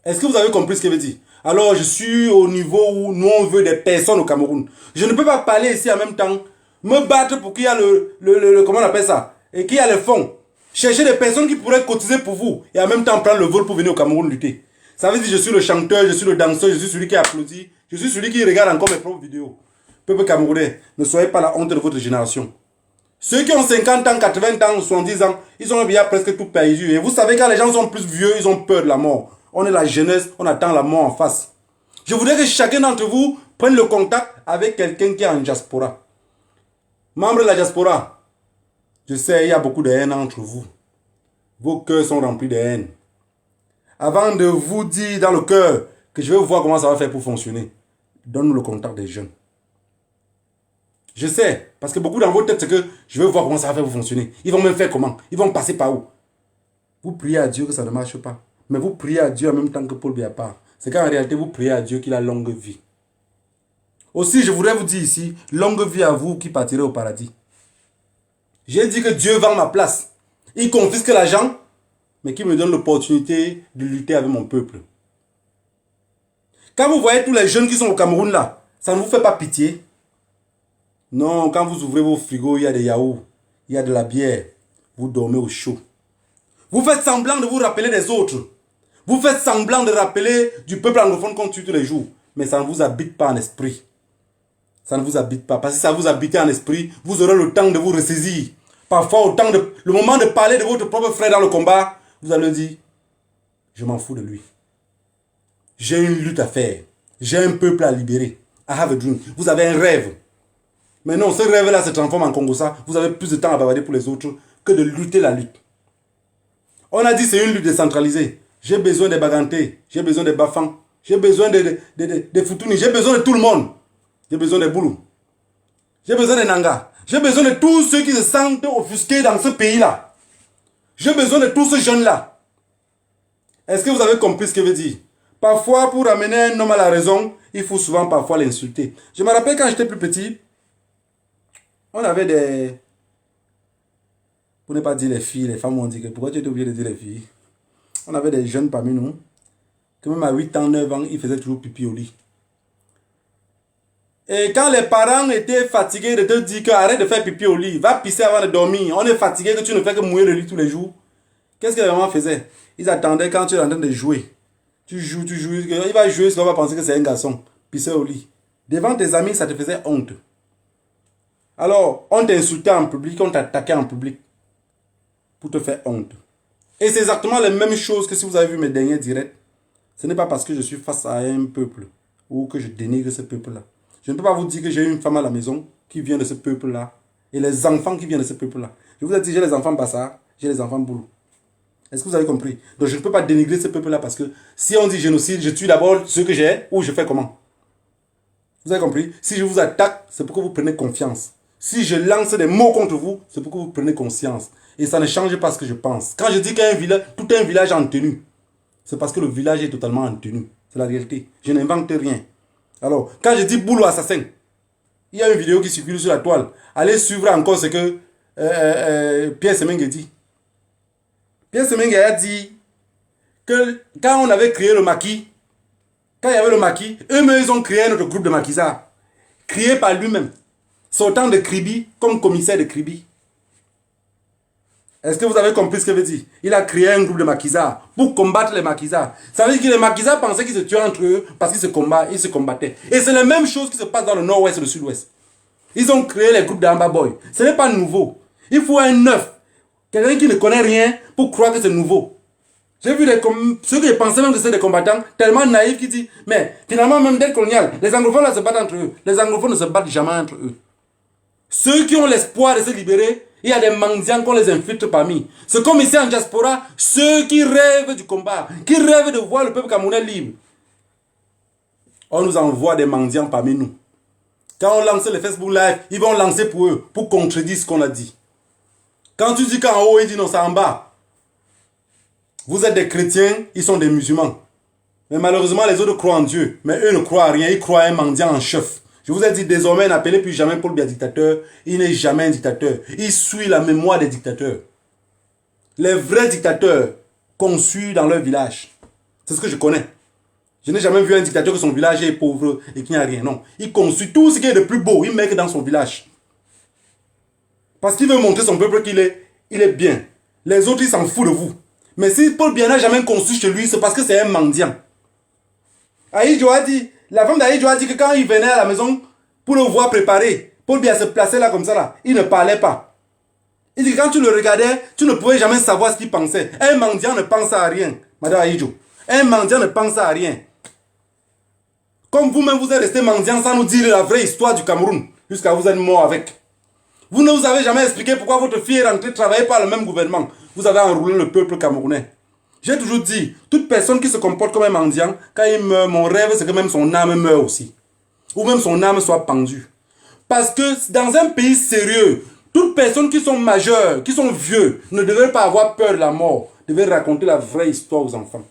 Est-ce que vous avez compris ce qu'il veut dire? Alors, je suis au niveau où nous, on veut des personnes au Cameroun. Je ne peux pas parler ici en même temps, me battre pour qu'il y ait comment on appelle ça? Et qu'il y ait le fonds. Chercher des personnes qui pourraient cotiser pour vous et en même temps prendre le vol pour venir au Cameroun lutter. Ça veut dire je suis le chanteur, je suis le danseur, je suis celui qui applaudit, je suis celui qui regarde encore mes propres vidéos. Peuple camerounais, ne soyez pas la honte de votre génération. Ceux qui ont 50 ans, 80 ans, 70 ans, ils ont bien presque tout perdu. Et vous savez, quand les gens sont plus vieux, ils ont peur de la mort. On est la jeunesse, on attend la mort en face. Je voudrais que chacun d'entre vous prenne le contact avec quelqu'un qui est en diaspora. Membre de la diaspora, je sais, il y a beaucoup de haine entre vous. Vos cœurs sont remplis de haine. Avant de vous dire dans le cœur que je vais voir comment ça va faire pour fonctionner, donne-nous le contact des jeunes. Je sais, parce que beaucoup dans vos têtes, c'est que je vais voir comment ça va faire pour fonctionner. Ils vont même faire comment? Ils vont passer par où? Vous priez à Dieu que ça ne marche pas. Mais vous priez à Dieu en même temps que Paul Biapart. C'est qu'en réalité, vous priez à Dieu qu'il a longue vie. Aussi, je voudrais vous dire ici, longue vie à vous qui partirez au paradis. J'ai dit que Dieu vend ma place. Il confisque l'argent, mais qui me donne l'opportunité de lutter avec mon peuple. Quand vous voyez tous les jeunes qui sont au Cameroun là, ça ne vous fait pas pitié? Non, quand vous ouvrez vos frigos, il y a des yaourts, il y a de la bière. Vous dormez au chaud. Vous faites semblant de vous rappeler des autres. Vous faites semblant de rappeler du peuple anglophone qu'on tue tous les jours. Mais ça ne vous habite pas en esprit. Ça ne vous habite pas. Parce que si ça vous habitait en esprit, vous aurez le temps de vous ressaisir. Parfois, le moment de parler de votre propre frère dans le combat, vous allez dire, je m'en fous de lui. J'ai une lutte à faire. J'ai un peuple à libérer. I have a dream. Vous avez un rêve. Mais non, ce rêve-là se transforme en Congo-ça. Vous avez plus de temps à bavarder pour les autres que de lutter la lutte. On a dit c'est une lutte décentralisée. J'ai besoin des Bagantés. J'ai besoin des Bafang. J'ai besoin des Futuni. J'ai besoin de tout le monde. J'ai besoin des Boulou. J'ai besoin des Nanga. J'ai besoin de tous ceux qui se sentent offusqués dans ce pays-là. J'ai besoin de tous ces jeunes-là. Est-ce que vous avez compris ce que je veux dire? Parfois, pour amener un homme à la raison, il faut souvent parfois l'insulter. Je me rappelle quand j'étais plus petit, on avait des... Pour ne pas dire les filles, les femmes ont dit que pourquoi tu étais obligé de dire les filles? On avait des jeunes parmi nous, que même à 8 ans, 9 ans, ils faisaient toujours pipi au lit. Et quand les parents étaient fatigués de te dire que arrête de faire pipi au lit, va pisser avant de dormir, on est fatigué que tu ne fais que mouiller le lit tous les jours. Qu'est-ce que les mamans faisaient? Ils attendaient quand tu es en train de jouer. Tu joues, il va jouer, on va penser que c'est un garçon. Pisser au lit. Devant tes amis, ça te faisait honte. Alors, on t'insultait en public, on t'attaquait en public. Pour te faire honte. Et c'est exactement la même chose que si vous avez vu mes derniers directs. Ce n'est pas parce que je suis face à un peuple ou que je dénigre ce peuple-là. Je ne peux pas vous dire que j'ai une femme à la maison qui vient de ce peuple-là et les enfants qui viennent de ce peuple-là. Je vous ai dit, j'ai les enfants Bassa, j'ai les enfants Boulou. Est-ce que vous avez compris? Donc je ne peux pas dénigrer ce peuple-là parce que si on dit génocide, je tue d'abord ceux que j'ai ou je fais comment? Vous avez compris? Si je vous attaque, c'est pour que vous preniez confiance. Si je lance des mots contre vous, c'est pour que vous preniez conscience. Et ça ne change pas ce que je pense. Quand je dis qu'un village, tout un village est en tenue, c'est parce que le village est totalement en tenue. C'est la réalité. Je n'invente rien. Alors, quand je dis boulot assassin, il y a une vidéo qui circule sur la toile. Allez suivre encore ce que Pierre Semengue dit. Pierre Semengue a dit que quand on avait créé le maquis, quand il y avait le maquis, eux-mêmes ils ont créé notre groupe de maquisards. Créé par lui-même. Sortant de Kribi comme commissaire de Kribi. Est-ce que vous avez compris ce que veut dire? Il a créé un groupe de maquisards pour combattre les maquisards. Ça veut dire que les maquisards pensaient qu'ils se tuaient entre eux parce qu'ils se combattaient. Et c'est la même chose qui se passe dans le nord-ouest et le sud-ouest. Ils ont créé les groupes d'Amba Boy. Ce n'est pas nouveau. Il faut un neuf. Quelqu'un qui ne connaît rien pour croire que c'est nouveau. J'ai vu ceux qui pensaient même que c'est des combattants tellement naïfs qui disent mais finalement même dès le colonial, les anglophones là se battent entre eux. Les anglophones ne se battent jamais entre eux. Ceux qui ont l'espoir de se libérer, il y a des mendiants qu'on les infiltre parmi. C'est comme ici en diaspora, ceux qui rêvent du combat, qui rêvent de voir le peuple camerounais libre. On nous envoie des mendiants parmi nous. Quand on lance les Facebook Live, ils vont lancer pour eux, pour contredire ce qu'on a dit. Quand tu dis qu'en haut, ils disent non, c'est en bas. Vous êtes des chrétiens, ils sont des musulmans. Mais malheureusement, les autres croient en Dieu. Mais eux ne croient à rien, ils croient à un mendiant en chef. Je vous ai dit désormais, n'appelez plus jamais Paul Biya dictateur. Il n'est jamais un dictateur. Il suit la mémoire des dictateurs. Les vrais dictateurs qu'on suit dans leur village. C'est ce que je connais. Je n'ai jamais vu un dictateur que son village est pauvre et qu'il n'y a rien. Non. Il construit tout ce qui est de plus beau. Il met que dans son village. Parce qu'il veut montrer son peuple qu'il est bien. Les autres, ils s'en foutent de vous. Mais si Paul Biya n'a jamais construit chez lui, c'est parce que c'est un mendiant. Aïdjo a dit, la femme d'Aïdjo a dit que quand il venait à la maison pour le voir préparer, Paul Biya se plaçait là comme ça là. Il ne parlait pas. Il dit que quand tu le regardais, tu ne pouvais jamais savoir ce qu'il pensait. Un mendiant ne pense à rien, madame Aïdjo. Un mendiant ne pense à rien. Comme vous-même vous êtes resté mendiant sans nous dire la vraie histoire du Cameroun, jusqu'à vous êtes mort avec. Vous ne vous avez jamais expliqué pourquoi votre fille est rentrée travailler par le même gouvernement. Vous avez enroulé le peuple camerounais. J'ai toujours dit, toute personne qui se comporte comme un mendiant, quand il meurt, mon rêve c'est que même son âme meure aussi. Ou même son âme soit pendue. Parce que dans un pays sérieux, toutes personnes qui sont majeures, qui sont vieux, ne devraient pas avoir peur de la mort. Devraient raconter la vraie histoire aux enfants.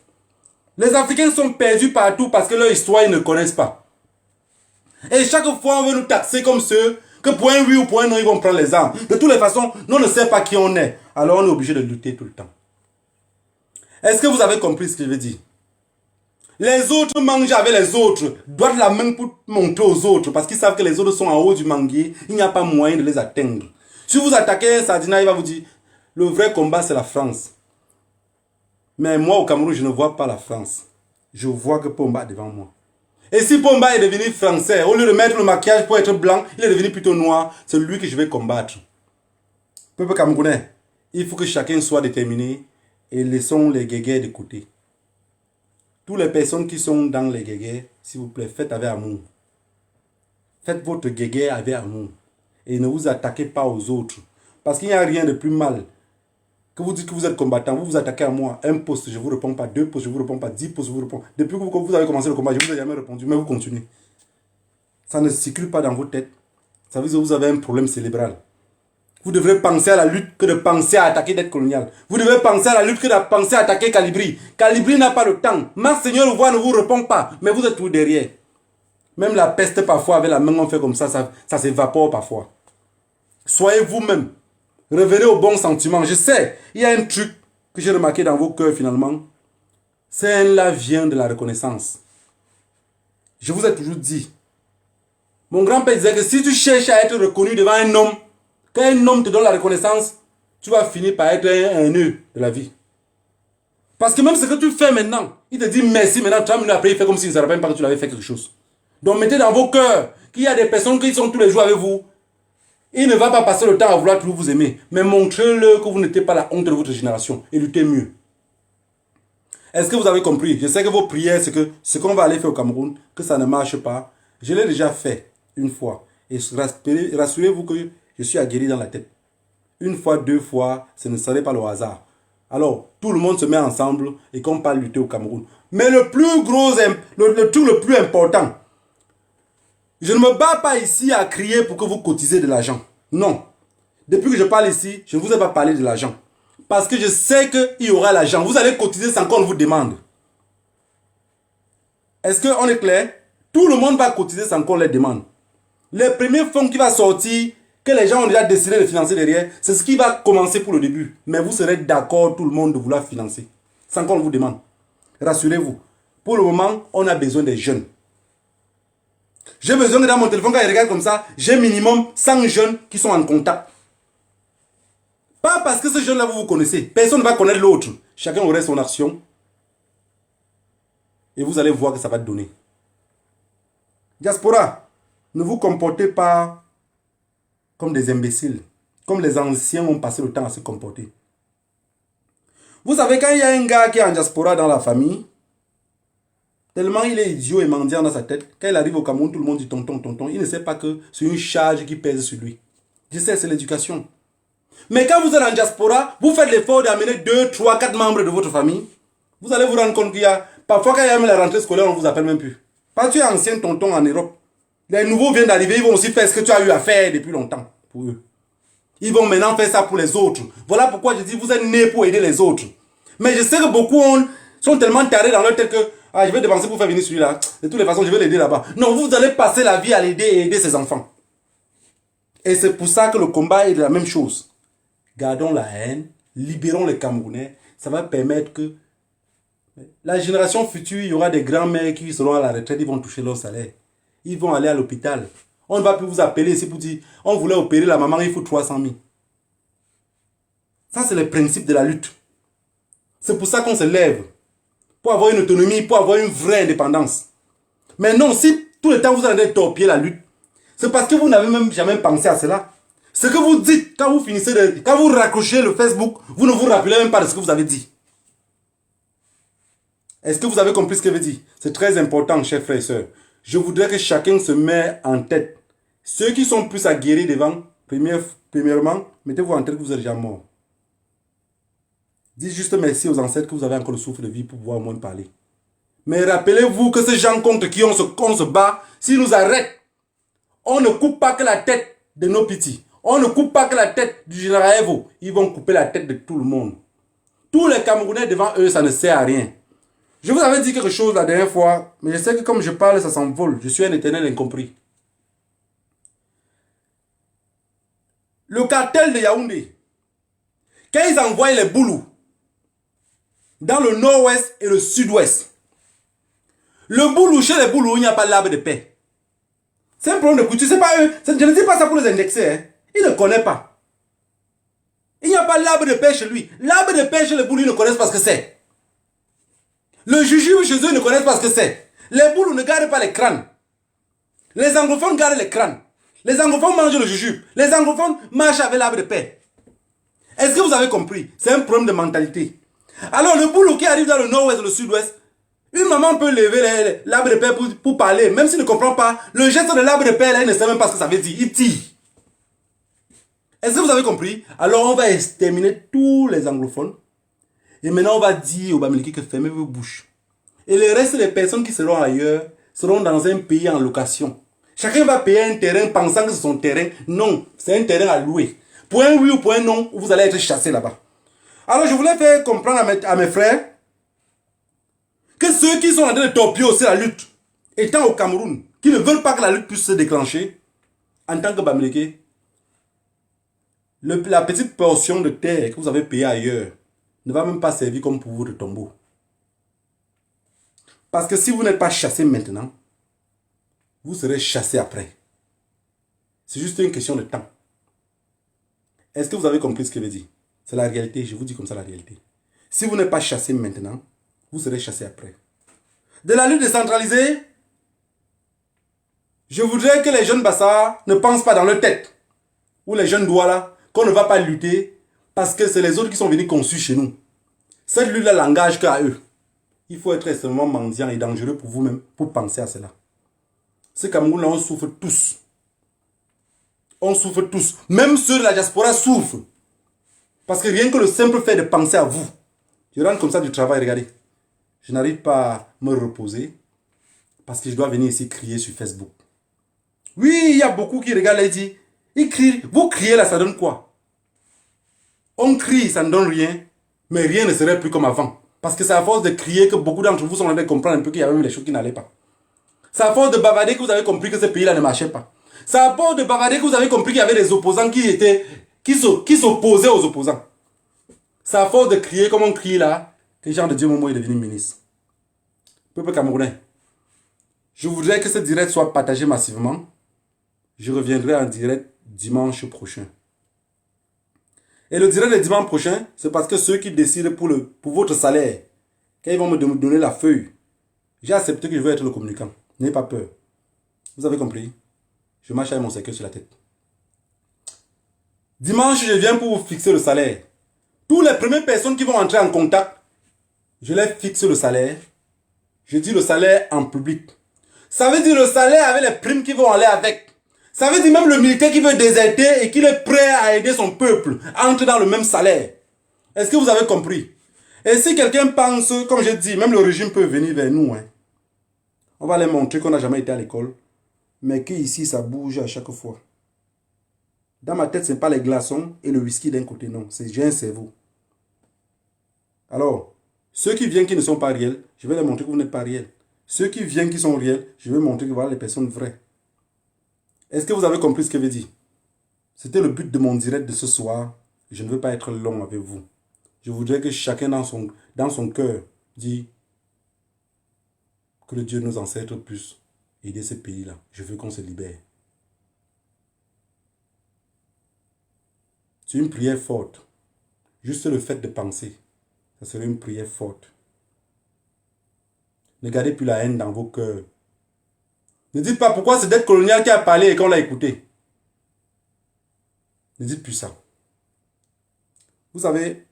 Les Africains sont perdus partout parce que leur histoire, ils ne connaissent pas. Et chaque fois, on veut nous taxer comme ceux que pour un oui ou pour un non, ils vont prendre les armes. De toutes les façons, nous ne savons pas qui on est. Alors on est obligé de lutter tout le temps. Est-ce que vous avez compris ce que je veux dire? Les autres mangent avec les autres, doivent la main pour montrer aux autres, parce qu'ils savent que les autres sont en haut du manguier, il n'y a pas moyen de les atteindre. Si vous attaquez un Sardina, il va vous dire, le vrai combat c'est la France. Mais moi au Cameroun, je ne vois pas la France. Je vois que Pomba est devant moi. Et si Pomba est devenu français, au lieu de mettre le maquillage pour être blanc, il est devenu plutôt noir, c'est lui que je vais combattre. Peuple camerounais, il faut que chacun soit déterminé et laissons les guéguerres de côté. Toutes les personnes qui sont dans les guéguerres, s'il vous plaît, faites avec amour. Faites votre guéguerre avec amour. Et ne vous attaquez pas aux autres. Parce qu'il n'y a rien de plus mal. Que vous dites que vous êtes combattant, vous vous attaquez à moi. Un poste, je ne vous réponds pas. 2 postes, je ne vous réponds pas. 10 postes, je vous réponds. Depuis que vous avez commencé le combat, je ne vous ai jamais répondu, mais vous continuez. Ça ne circule pas dans vos têtes. Ça veut dire que vous avez un problème cérébral. Vous devrez penser à la lutte que de penser à attaquer dette coloniale. Vous devez penser à la lutte que de penser à attaquer Calibri. Calibri n'a pas le temps. Marc Seigneur le voit, ne vous répond pas. Mais vous êtes tout derrière. Même la peste, parfois, avec la main, on fait comme ça s'évapore parfois. Soyez vous-même. Revenez au bon sentiment. Je sais, il y a un truc que j'ai remarqué dans vos cœurs finalement. Celle-là vient de la reconnaissance. Je vous ai toujours dit. Mon grand-père disait que si tu cherches à être reconnu devant un homme, quand un homme te donne la reconnaissance, tu vas finir par être un nœud de la vie. Parce que même ce que tu fais maintenant, il te dit merci, maintenant 3 minutes après, il fait comme s'il ne se rappelle pas que tu l'avais fait quelque chose. Donc mettez dans vos cœurs qu'il y a des personnes qui sont tous les jours avec vous. Il ne va pas passer le temps à vouloir toujours vous aimer, mais montrez-le que vous n'êtes pas la honte de votre génération et luttez mieux. Est-ce que vous avez compris? Je sais que vos prières, c'est que ce qu'on va aller faire au Cameroun, que ça ne marche pas. Je l'ai déjà fait une fois. Et rassurez-vous que je suis aguerri dans la tête. 1 fois, 2 fois, ce ne serait pas le hasard. Alors, tout le monde se met ensemble et qu'on parle lutter au Cameroun. Mais le plus gros, le truc le plus important, je ne me bats pas ici à crier pour que vous cotisez de l'argent. Non. Depuis que je parle ici, je ne vous ai pas parlé de l'argent. Parce que je sais qu'il y aura l'argent. Vous allez cotiser sans qu'on vous demande. Est-ce qu'on est clair? Tout le monde va cotiser sans qu'on les demande. Les premiers fonds qui vont sortir, que les gens ont déjà décidé de financer derrière, c'est ce qui va commencer pour le début. Mais vous serez d'accord, tout le monde, de vouloir financer. Sans qu'on vous demande. Rassurez-vous. Pour le moment, on a besoin des jeunes. J'ai besoin que dans mon téléphone, quand je regarde comme ça, j'ai minimum 100 jeunes qui sont en contact. Pas parce que ces jeunes-là, vous connaissez. Personne ne va connaître l'autre. Chacun aurait son action. Et vous allez voir que ça va donner. Diaspora, ne vous comportez pas comme des imbéciles. Comme les anciens ont passé le temps à se comporter. Vous savez, quand il y a un gars qui est en diaspora dans la famille, tellement il est idiot et mendiant dans sa tête, quand il arrive au Cameroun, tout le monde dit tonton, tonton. Il ne sait pas que c'est une charge qui pèse sur lui. Je sais, c'est l'éducation. Mais quand vous êtes en diaspora, vous faites l'effort d'amener 2, 3, 4 membres de votre famille. Vous allez vous rendre compte qu'il y a... Parfois, quand il y a même la rentrée scolaire, on ne vous appelle même plus. Parce que tu es ancien tonton en Europe. Les nouveaux viennent d'arriver, ils vont aussi faire ce que tu as eu à faire depuis longtemps pour eux. Ils vont maintenant faire ça pour les autres. Voilà pourquoi je dis, vous êtes nés pour aider les autres. Mais je sais que beaucoup sont tellement tarés dans leur tête que je vais dépenser pour faire venir celui-là. De toutes les façons, je vais l'aider là-bas. Non, vous allez passer la vie à l'aider et aider ses enfants. Et c'est pour ça que le combat est de la même chose. Gardons la haine, libérons les Camerounais. Ça va permettre que la génération future, il y aura des grands-mères qui seront à la retraite, ils vont toucher leur salaire. Ils vont aller à l'hôpital. On ne va plus vous appeler ici pour dire, on voulait opérer la maman, il faut 300 000. Ça, c'est le principe de la lutte. C'est pour ça qu'on se lève. Pour avoir une autonomie, pour avoir une vraie indépendance. Mais non, si tout le temps vous allez torpiller la lutte, c'est parce que vous n'avez même jamais pensé à cela. Ce que vous dites, quand vous finissez quand vous raccrochez le Facebook, vous ne vous rappelez même pas de ce que vous avez dit. Est-ce que vous avez compris ce que je veux dire? C'est très important, chers frères et sœurs. Je voudrais que chacun se mette en tête. Ceux qui sont plus aguerris devant, premièrement, mettez-vous en tête que vous êtes déjà mort. Dites juste merci aux ancêtres que vous avez encore le souffle de vie pour pouvoir au moins parler. Mais rappelez-vous que ces gens contre qui on se bat, s'ils nous arrêtent, on ne coupe pas que la tête de nos petits. On ne coupe pas que la tête du général Evo. Ils vont couper la tête de tout le monde. Tous les Camerounais devant eux, ça ne sert à rien. Je vous avais dit quelque chose la dernière fois, mais je sais que comme je parle, ça s'envole. Je suis un éternel incompris. Le cartel de Yaoundé, quand ils envoient les boulous dans le nord-ouest et le sud-ouest, Le boulot, chez les boulots, il n'y a pas l'arbre de paix. C'est un problème de couture, c'est pas eux. Je ne dis pas ça pour les indexer. Hein. Ils ne connaissent pas. Il n'y a pas l'arbre de paix chez lui. L'arbre de paix chez les boulot, ils ne connaissent pas ce que c'est. Le jujube chez eux, ils ne connaissent pas ce que c'est. Les boulots ne gardent pas les crânes. Les anglophones gardent les crânes. Les anglophones mangent le jujube. Les anglophones marchent avec l'arbre de paix. Est-ce que vous avez compris? C'est un problème de mentalité. Alors, le boulot qui arrive dans le nord-ouest et le sud-ouest, une maman peut lever l'arbre de paix pour parler, même s'il ne comprend pas. Le geste de l'arbre de paix, là, il ne sait même pas ce que ça veut dire. Il tire. Est-ce que vous avez compris? Alors, on va exterminer tous les anglophones. Et maintenant, on va dire aux Bamileke que fermez vos bouches. Et le reste des personnes qui seront ailleurs seront dans un pays en location. Chacun va payer un terrain pensant que c'est son terrain. Non, c'est un terrain à louer. Pour un oui ou pour un non, vous allez être chassé là-bas. Alors, je voulais faire comprendre à mes frères que ceux qui sont en train de torpiller aussi la lutte, étant au Cameroun, qui ne veulent pas que la lutte puisse se déclencher, en tant que Bamileke, la petite portion de terre que vous avez payée ailleurs ne va même pas servir comme pour vous de tombeau. Parce que si vous n'êtes pas chassé maintenant, vous serez chassé après. C'est juste une question de temps. Est-ce que vous avez compris ce que je veux dire? C'est la réalité, je vous dis comme ça la réalité. Si vous n'êtes pas chassé maintenant, vous serez chassé après. De la lutte décentralisée, je voudrais que les jeunes Bassards ne pensent pas dans leur tête, ou les jeunes Douala, qu'on ne va pas lutter parce que c'est les autres qui sont venus conçus chez nous. Cette lutte-là l'engage qu'à eux. Il faut être extrêmement mendiant et dangereux pour vous-même pour penser à cela. Ce Cameroun-là, on souffre tous. On souffre tous. Même ceux de la diaspora souffrent. Parce que rien que le simple fait de penser à vous. Je rentre comme ça du travail, regardez. Je n'arrive pas à me reposer parce que je dois venir ici crier sur Facebook. Oui, il y a beaucoup qui regardent et disent, ils crient, vous criez là, ça donne quoi? On crie, ça ne donne rien, mais rien ne serait plus comme avant. Parce que c'est à force de crier que beaucoup d'entre vous sont en train de comprendre un peu qu'il y avait même des choses qui n'allaient pas. C'est à force de bavarder que vous avez compris que ce pays-là ne marchait pas. C'est à force de bavarder que vous avez compris qu'il y avait des opposants qui s'opposaient aux opposants. C'est à force de crier comme on crie là que Jean de Dieu Momo est devenu ministre. Peuple camerounais, je voudrais que ce direct soit partagé massivement. Je reviendrai en direct dimanche prochain. Et le direct de dimanche prochain, c'est parce que ceux qui décident pour votre salaire, quand ils vont me donner la feuille, j'ai accepté que je veux être le communicant. N'ayez pas peur. Vous avez compris? Je marche avec mon cercueil sur la tête. Dimanche, je viens pour vous fixer le salaire. Toutes les premières personnes qui vont entrer en contact, je les fixe le salaire. Je dis le salaire en public. Ça veut dire le salaire avec les primes qui vont aller avec. Ça veut dire même le militaire qui veut déserter et qui est prêt à aider son peuple entre dans le même salaire. Est-ce que vous avez compris? Et si quelqu'un pense, comme je dis, même le régime peut venir vers nous. Hein. On va les montrer qu'on n'a jamais été à l'école. Mais qu'ici, ça bouge à chaque fois. Dans ma tête, ce n'est pas les glaçons et le whisky d'un côté, non. J'ai un cerveau. Alors, ceux qui viennent qui ne sont pas réels, je vais les montrer que vous n'êtes pas réels. Ceux qui viennent qui sont réels, je vais montrer que voilà les personnes vraies. Est-ce que vous avez compris ce que je veux dire? C'était le but de mon direct de ce soir. Je ne veux pas être long avec vous. Je voudrais que chacun dans son cœur dise que le Dieu de nos ancêtres puisse aider ce pays-là. Je veux qu'on se libère. C'est une prière forte. Juste le fait de penser, ça serait une prière forte. Ne gardez plus la haine dans vos cœurs. Ne dites pas pourquoi c'est dette coloniale qui a parlé et qu'on l'a écouté. Ne dites plus ça. Vous savez,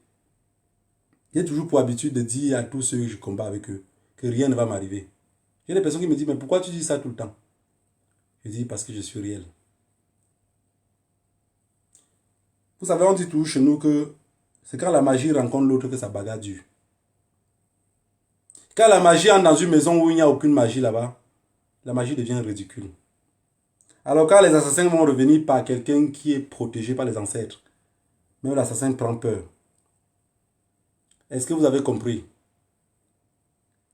j'ai toujours pour habitude de dire à tous ceux que je combats avec eux que rien ne va m'arriver. Il y a des personnes qui me disent, mais pourquoi tu dis ça tout le temps? Je dis parce que je suis réel. Vous savez, on dit toujours chez nous que c'est quand la magie rencontre l'autre que sa bagarre dure. Quand la magie entre dans une maison où il n'y a aucune magie là-bas, la magie devient ridicule. Alors quand les assassins vont revenir par quelqu'un qui est protégé par les ancêtres, même l'assassin prend peur. Est-ce que vous avez compris?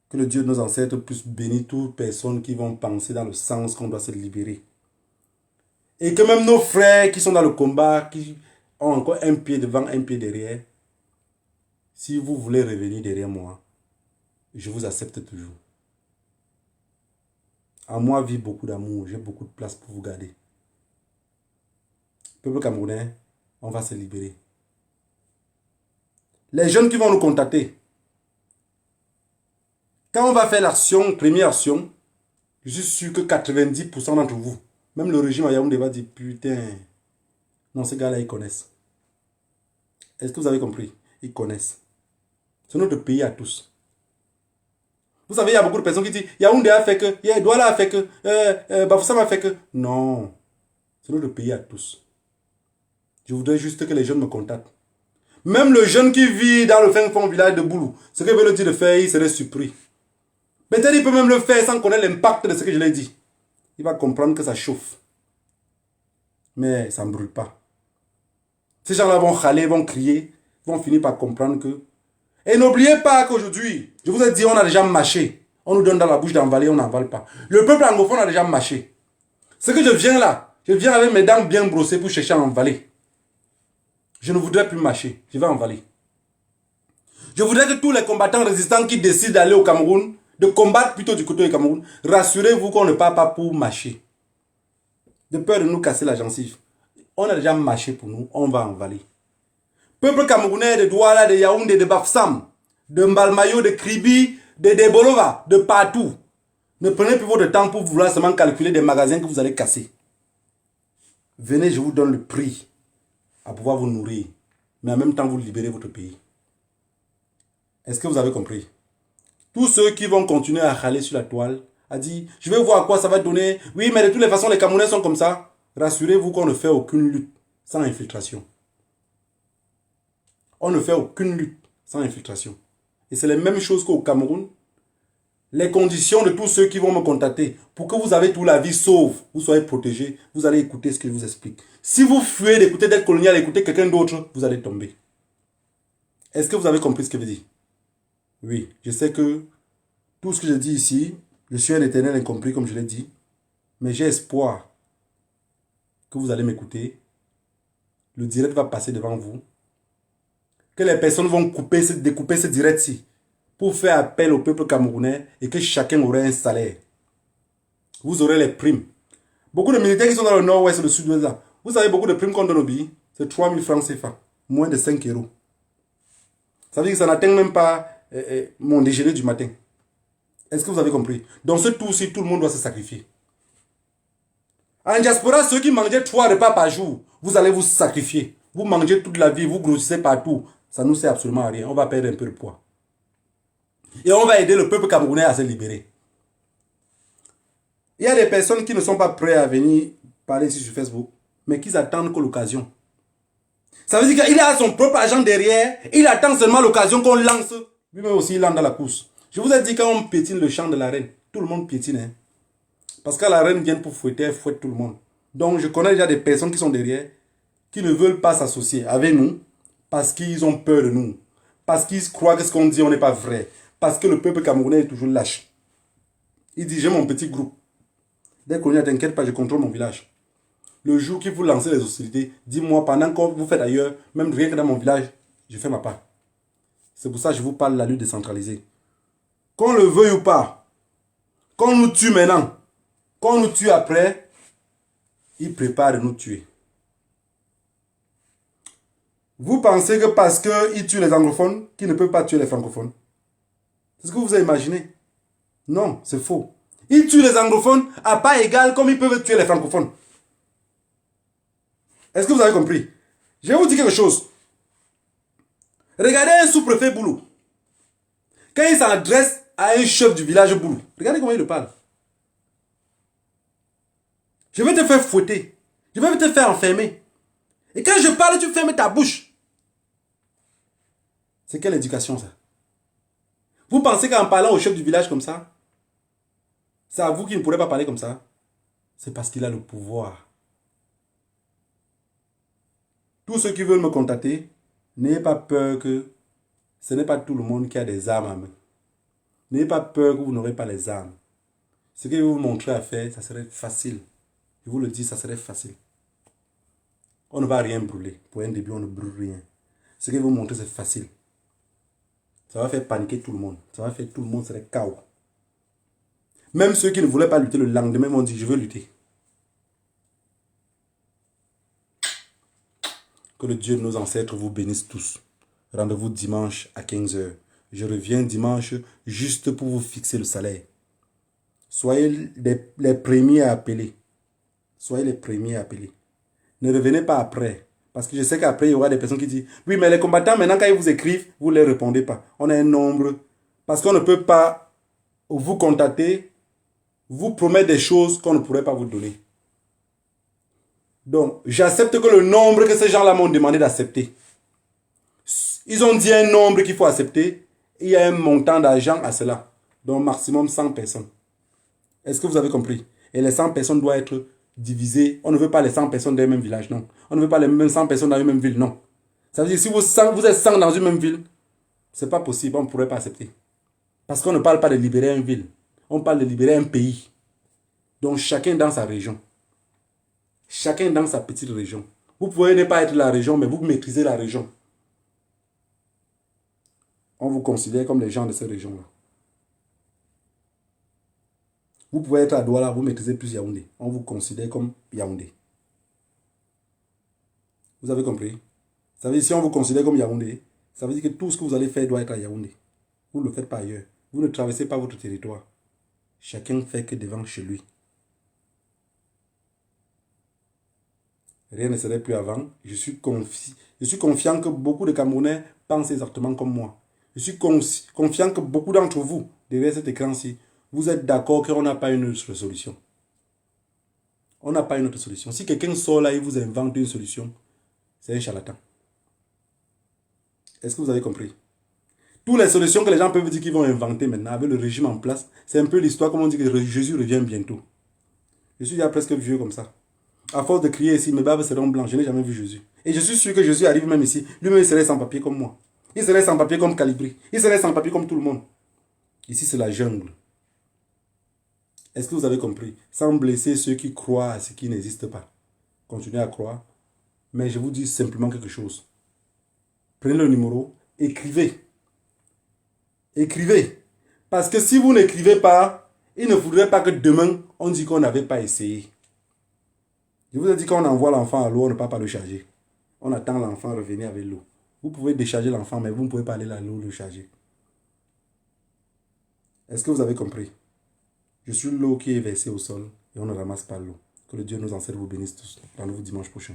Que le Dieu de nos ancêtres puisse bénir toutes personnes qui vont penser dans le sens qu'on doit se libérer. Et que même nos frères qui sont dans le combat, qui ont encore un pied devant, un pied derrière, si vous voulez revenir derrière moi, je vous accepte toujours. En moi vit beaucoup d'amour. J'ai beaucoup de place pour vous garder. Peuple camerounais, on va se libérer. Les jeunes qui vont nous contacter, quand on va faire l'action, première action, je suis sûr que 90% d'entre vous, même le régime à Yaoundé va dire, putain, non, ces gars-là, ils connaissent. Est-ce que vous avez compris? Ils connaissent. C'est notre pays à tous. Vous savez, il y a beaucoup de personnes qui disent, Yaoundé a fait que, Douala a fait que, Bafoussam a fait que. Non, c'est notre pays à tous. Je voudrais juste que les jeunes me contactent. Même le jeune qui vit dans le fin fond village de Boulou, ce que je veux lui dire de faire, il serait surpris. Peut-être il peut même le faire sans connaître l'impact de ce que je lui ai dit. Il va comprendre que ça chauffe. Mais ça ne brûle pas. Ces gens-là vont râler, vont crier, vont finir par comprendre que... Et n'oubliez pas qu'aujourd'hui, je vous ai dit, on a déjà mâché. On nous donne dans la bouche d'envaler, on n'envale pas. Le peuple anglophone a déjà mâché. Ce que je viens là, je viens avec mes dents bien brossées pour chercher à envaler. Je ne voudrais plus mâcher, je vais envaler. Je voudrais que tous les combattants résistants qui décident d'aller au Cameroun, de combattre plutôt du côté du Cameroun, rassurez-vous qu'on ne part pas pour mâcher. De peur de nous casser la gencive. On a déjà mâché pour nous, on va envaler. Peuple camerounais de Douala, de Yaoundé, de Bafoussam, de Mbalmayo, de Kribi, de Bolova, de partout. Ne prenez plus votre temps pour vouloir seulement calculer des magasins que vous allez casser. Venez, je vous donne le prix à pouvoir vous nourrir, mais en même temps vous libérez votre pays. Est-ce que vous avez compris? Tous ceux qui vont continuer à râler sur la toile, a dit, je vais voir à quoi ça va donner. Oui, mais de toutes les façons, les Camerounais sont comme ça. Rassurez-vous qu'on ne fait aucune lutte sans infiltration. On ne fait aucune lutte sans infiltration. Et c'est la même chose qu'au Cameroun. Les conditions de tous ceux qui vont me contacter, pour que vous avez toute la vie sauve, vous soyez protégés, vous allez écouter ce que je vous explique. Si vous fuyez d'écouter d'être colonial, d'écouter quelqu'un d'autre, vous allez tomber. Est-ce que vous avez compris ce que je dis? Oui, je sais que tout ce que je dis ici, je suis un éternel incompris, comme je l'ai dit, mais j'ai espoir que vous allez m'écouter. Le direct va passer devant vous. Que les personnes vont découper ce direct-ci pour faire appel au peuple camerounais et que chacun aurait un salaire. Vous aurez les primes. Beaucoup de militaires qui sont dans le nord-ouest et le sud-ouest là, vous savez beaucoup de primes qu'on donne au pays, c'est 3 000 francs CFA, moins de 5 euros. Ça veut dire que ça n'atteint même pas mon déjeuner du matin. Est-ce que vous avez compris? Dans ce tour-ci, tout le monde doit se sacrifier. En diaspora, ceux qui mangeaient 3 repas par jour, vous allez vous sacrifier. Vous mangez toute la vie, vous grossissez partout. Ça ne nous sert absolument à rien. On va perdre un peu de poids. Et on va aider le peuple camerounais à se libérer. Il y a des personnes qui ne sont pas prêtes à venir parler ici sur Facebook, mais qui attendent que l'occasion. Ça veut dire qu'il a son propre agent derrière, il attend seulement l'occasion qu'on lance. Lui-même aussi, il entre dans la course. Je vous ai dit, quand on piétine le champ de la reine, tout le monde piétine. Hein? Parce que la reine vient pour fouetter, elle fouette tout le monde. Donc, je connais déjà des personnes qui sont derrière, qui ne veulent pas s'associer avec nous, parce qu'ils ont peur de nous. Parce qu'ils croient que ce qu'on dit, on n'est pas vrai. Parce que le peuple camerounais est toujours lâche. Il dit, j'ai mon petit groupe. Dès qu'on y a, t'inquiète pas, je contrôle mon village. Le jour qu'il vous lancez les hostilités, dis-moi, pendant que vous faites ailleurs, même rien que dans mon village, je fais ma part. C'est pour ça que je vous parle de la lutte décentralisée. Qu'on le veuille ou pas, qu'on nous tue maintenant, qu'on nous tue après, il prépare de nous tuer. Vous pensez que parce qu'il tue les anglophones, qu'il ne peut pas tuer les francophones? C'est ce que vous avez imaginé? Non, c'est faux. Il tue les anglophones à pas égal comme ils peuvent tuer les francophones. Est-ce que vous avez compris? Je vais vous dire quelque chose. Regardez un sous-préfet Boulou. Quand il s'adresse à un chef du village Boulou, regardez comment il le parle. Je vais te faire fouetter. Je vais te faire enfermer. Et quand je parle, tu fermes ta bouche. C'est quelle éducation ça? Vous pensez qu'en parlant au chef du village comme ça, c'est à vous qui ne pourrez pas parler comme ça? C'est parce qu'il a le pouvoir. Tous ceux qui veulent me contacter, n'ayez pas peur que ce n'est pas tout le monde qui a des armes à main. N'ayez pas peur que vous n'aurez pas les armes. Ce que je vais vous montrer à faire, ça serait facile. Je vous le dis, ça serait facile. On ne va rien brûler. Pour un début, on ne brûle rien. Ce que je vais vous montrer, c'est facile. Ça va faire paniquer tout le monde. Ça va faire tout le monde serait chaos. Même ceux qui ne voulaient pas lutter le lendemain m'ont dit, je veux lutter. Que le Dieu de nos ancêtres vous bénisse tous. Rendez-vous dimanche à 15 h. Je reviens dimanche juste pour vous fixer le salaire. Soyez les premiers à appeler. Soyez les premiers à appeler. Ne revenez pas après. Parce que je sais qu'après, il y aura des personnes qui disent, oui, mais les combattants, maintenant, quand ils vous écrivent, vous ne les répondez pas. On a un nombre. Parce qu'on ne peut pas vous contacter, vous promettre des choses qu'on ne pourrait pas vous donner. Donc, j'accepte que le nombre que ces gens-là m'ont demandé d'accepter. Ils ont dit un nombre qu'il faut accepter. Et il y a un montant d'argent à cela. Donc, maximum 100 personnes. Est-ce que vous avez compris? Et les 100 personnes doivent être divisées. On ne veut pas les 100 personnes dans le même village, non. On ne veut pas les mêmes 100 personnes dans une même ville, non. Ça veut dire que si vous êtes 100 dans une même ville, ce n'est pas possible, on ne pourrait pas accepter. Parce qu'on ne parle pas de libérer une ville. On parle de libérer un pays. Donc, chacun dans sa région. Chacun dans sa petite région. Vous pouvez ne pas être la région, mais vous maîtrisez la région. On vous considère comme les gens de cette région-là. Vous pouvez être à Douala, vous maîtrisez plus Yaoundé. On vous considère comme Yaoundé. Vous avez compris? Ça veut dire si on vous considère comme Yaoundé, ça veut dire que tout ce que vous allez faire doit être à Yaoundé. Vous ne le faites pas ailleurs. Vous ne traversez pas votre territoire. Chacun fait que devant chez lui. Rien ne serait plus avant. Je suis confiant que beaucoup de Camerounais pensent exactement comme moi. Je suis confiant que beaucoup d'entre vous, derrière cet écran-ci, vous êtes d'accord qu'on n'a pas une autre solution. On n'a pas une autre solution. Si quelqu'un sort là et vous invente une solution, c'est un charlatan. Est-ce que vous avez compris? Toutes les solutions que les gens peuvent dire qu'ils vont inventer maintenant avec le régime en place, c'est un peu l'histoire comme on dit que Jésus revient bientôt. Je suis déjà presque vieux comme ça. À force de crier ici, mes barbes seront blanches. Je n'ai jamais vu Jésus. Et je suis sûr que Jésus arrive même ici. Lui-même, il serait sans papier comme moi. Il serait sans papier comme Calibri. Il serait sans papier comme tout le monde. Ici, c'est la jungle. Est-ce que vous avez compris? Sans blesser ceux qui croient à ce qui n'existe pas. Continuez à croire. Mais je vous dis simplement quelque chose. Prenez le numéro. Écrivez. Écrivez. Parce que si vous n'écrivez pas, il ne faudrait pas que demain, on dise qu'on n'avait pas essayé. Je vous ai dit qu'on envoie l'enfant à l'eau, on ne peut pas le charger. On attend l'enfant revenir avec l'eau. Vous pouvez décharger l'enfant, mais vous ne pouvez pas aller à l'eau le charger. Est-ce que vous avez compris? Je suis l'eau qui est versée au sol et on ne ramasse pas l'eau. Que le Dieu nos ancêtres vous bénisse tous. Rendez-vous dimanche prochain.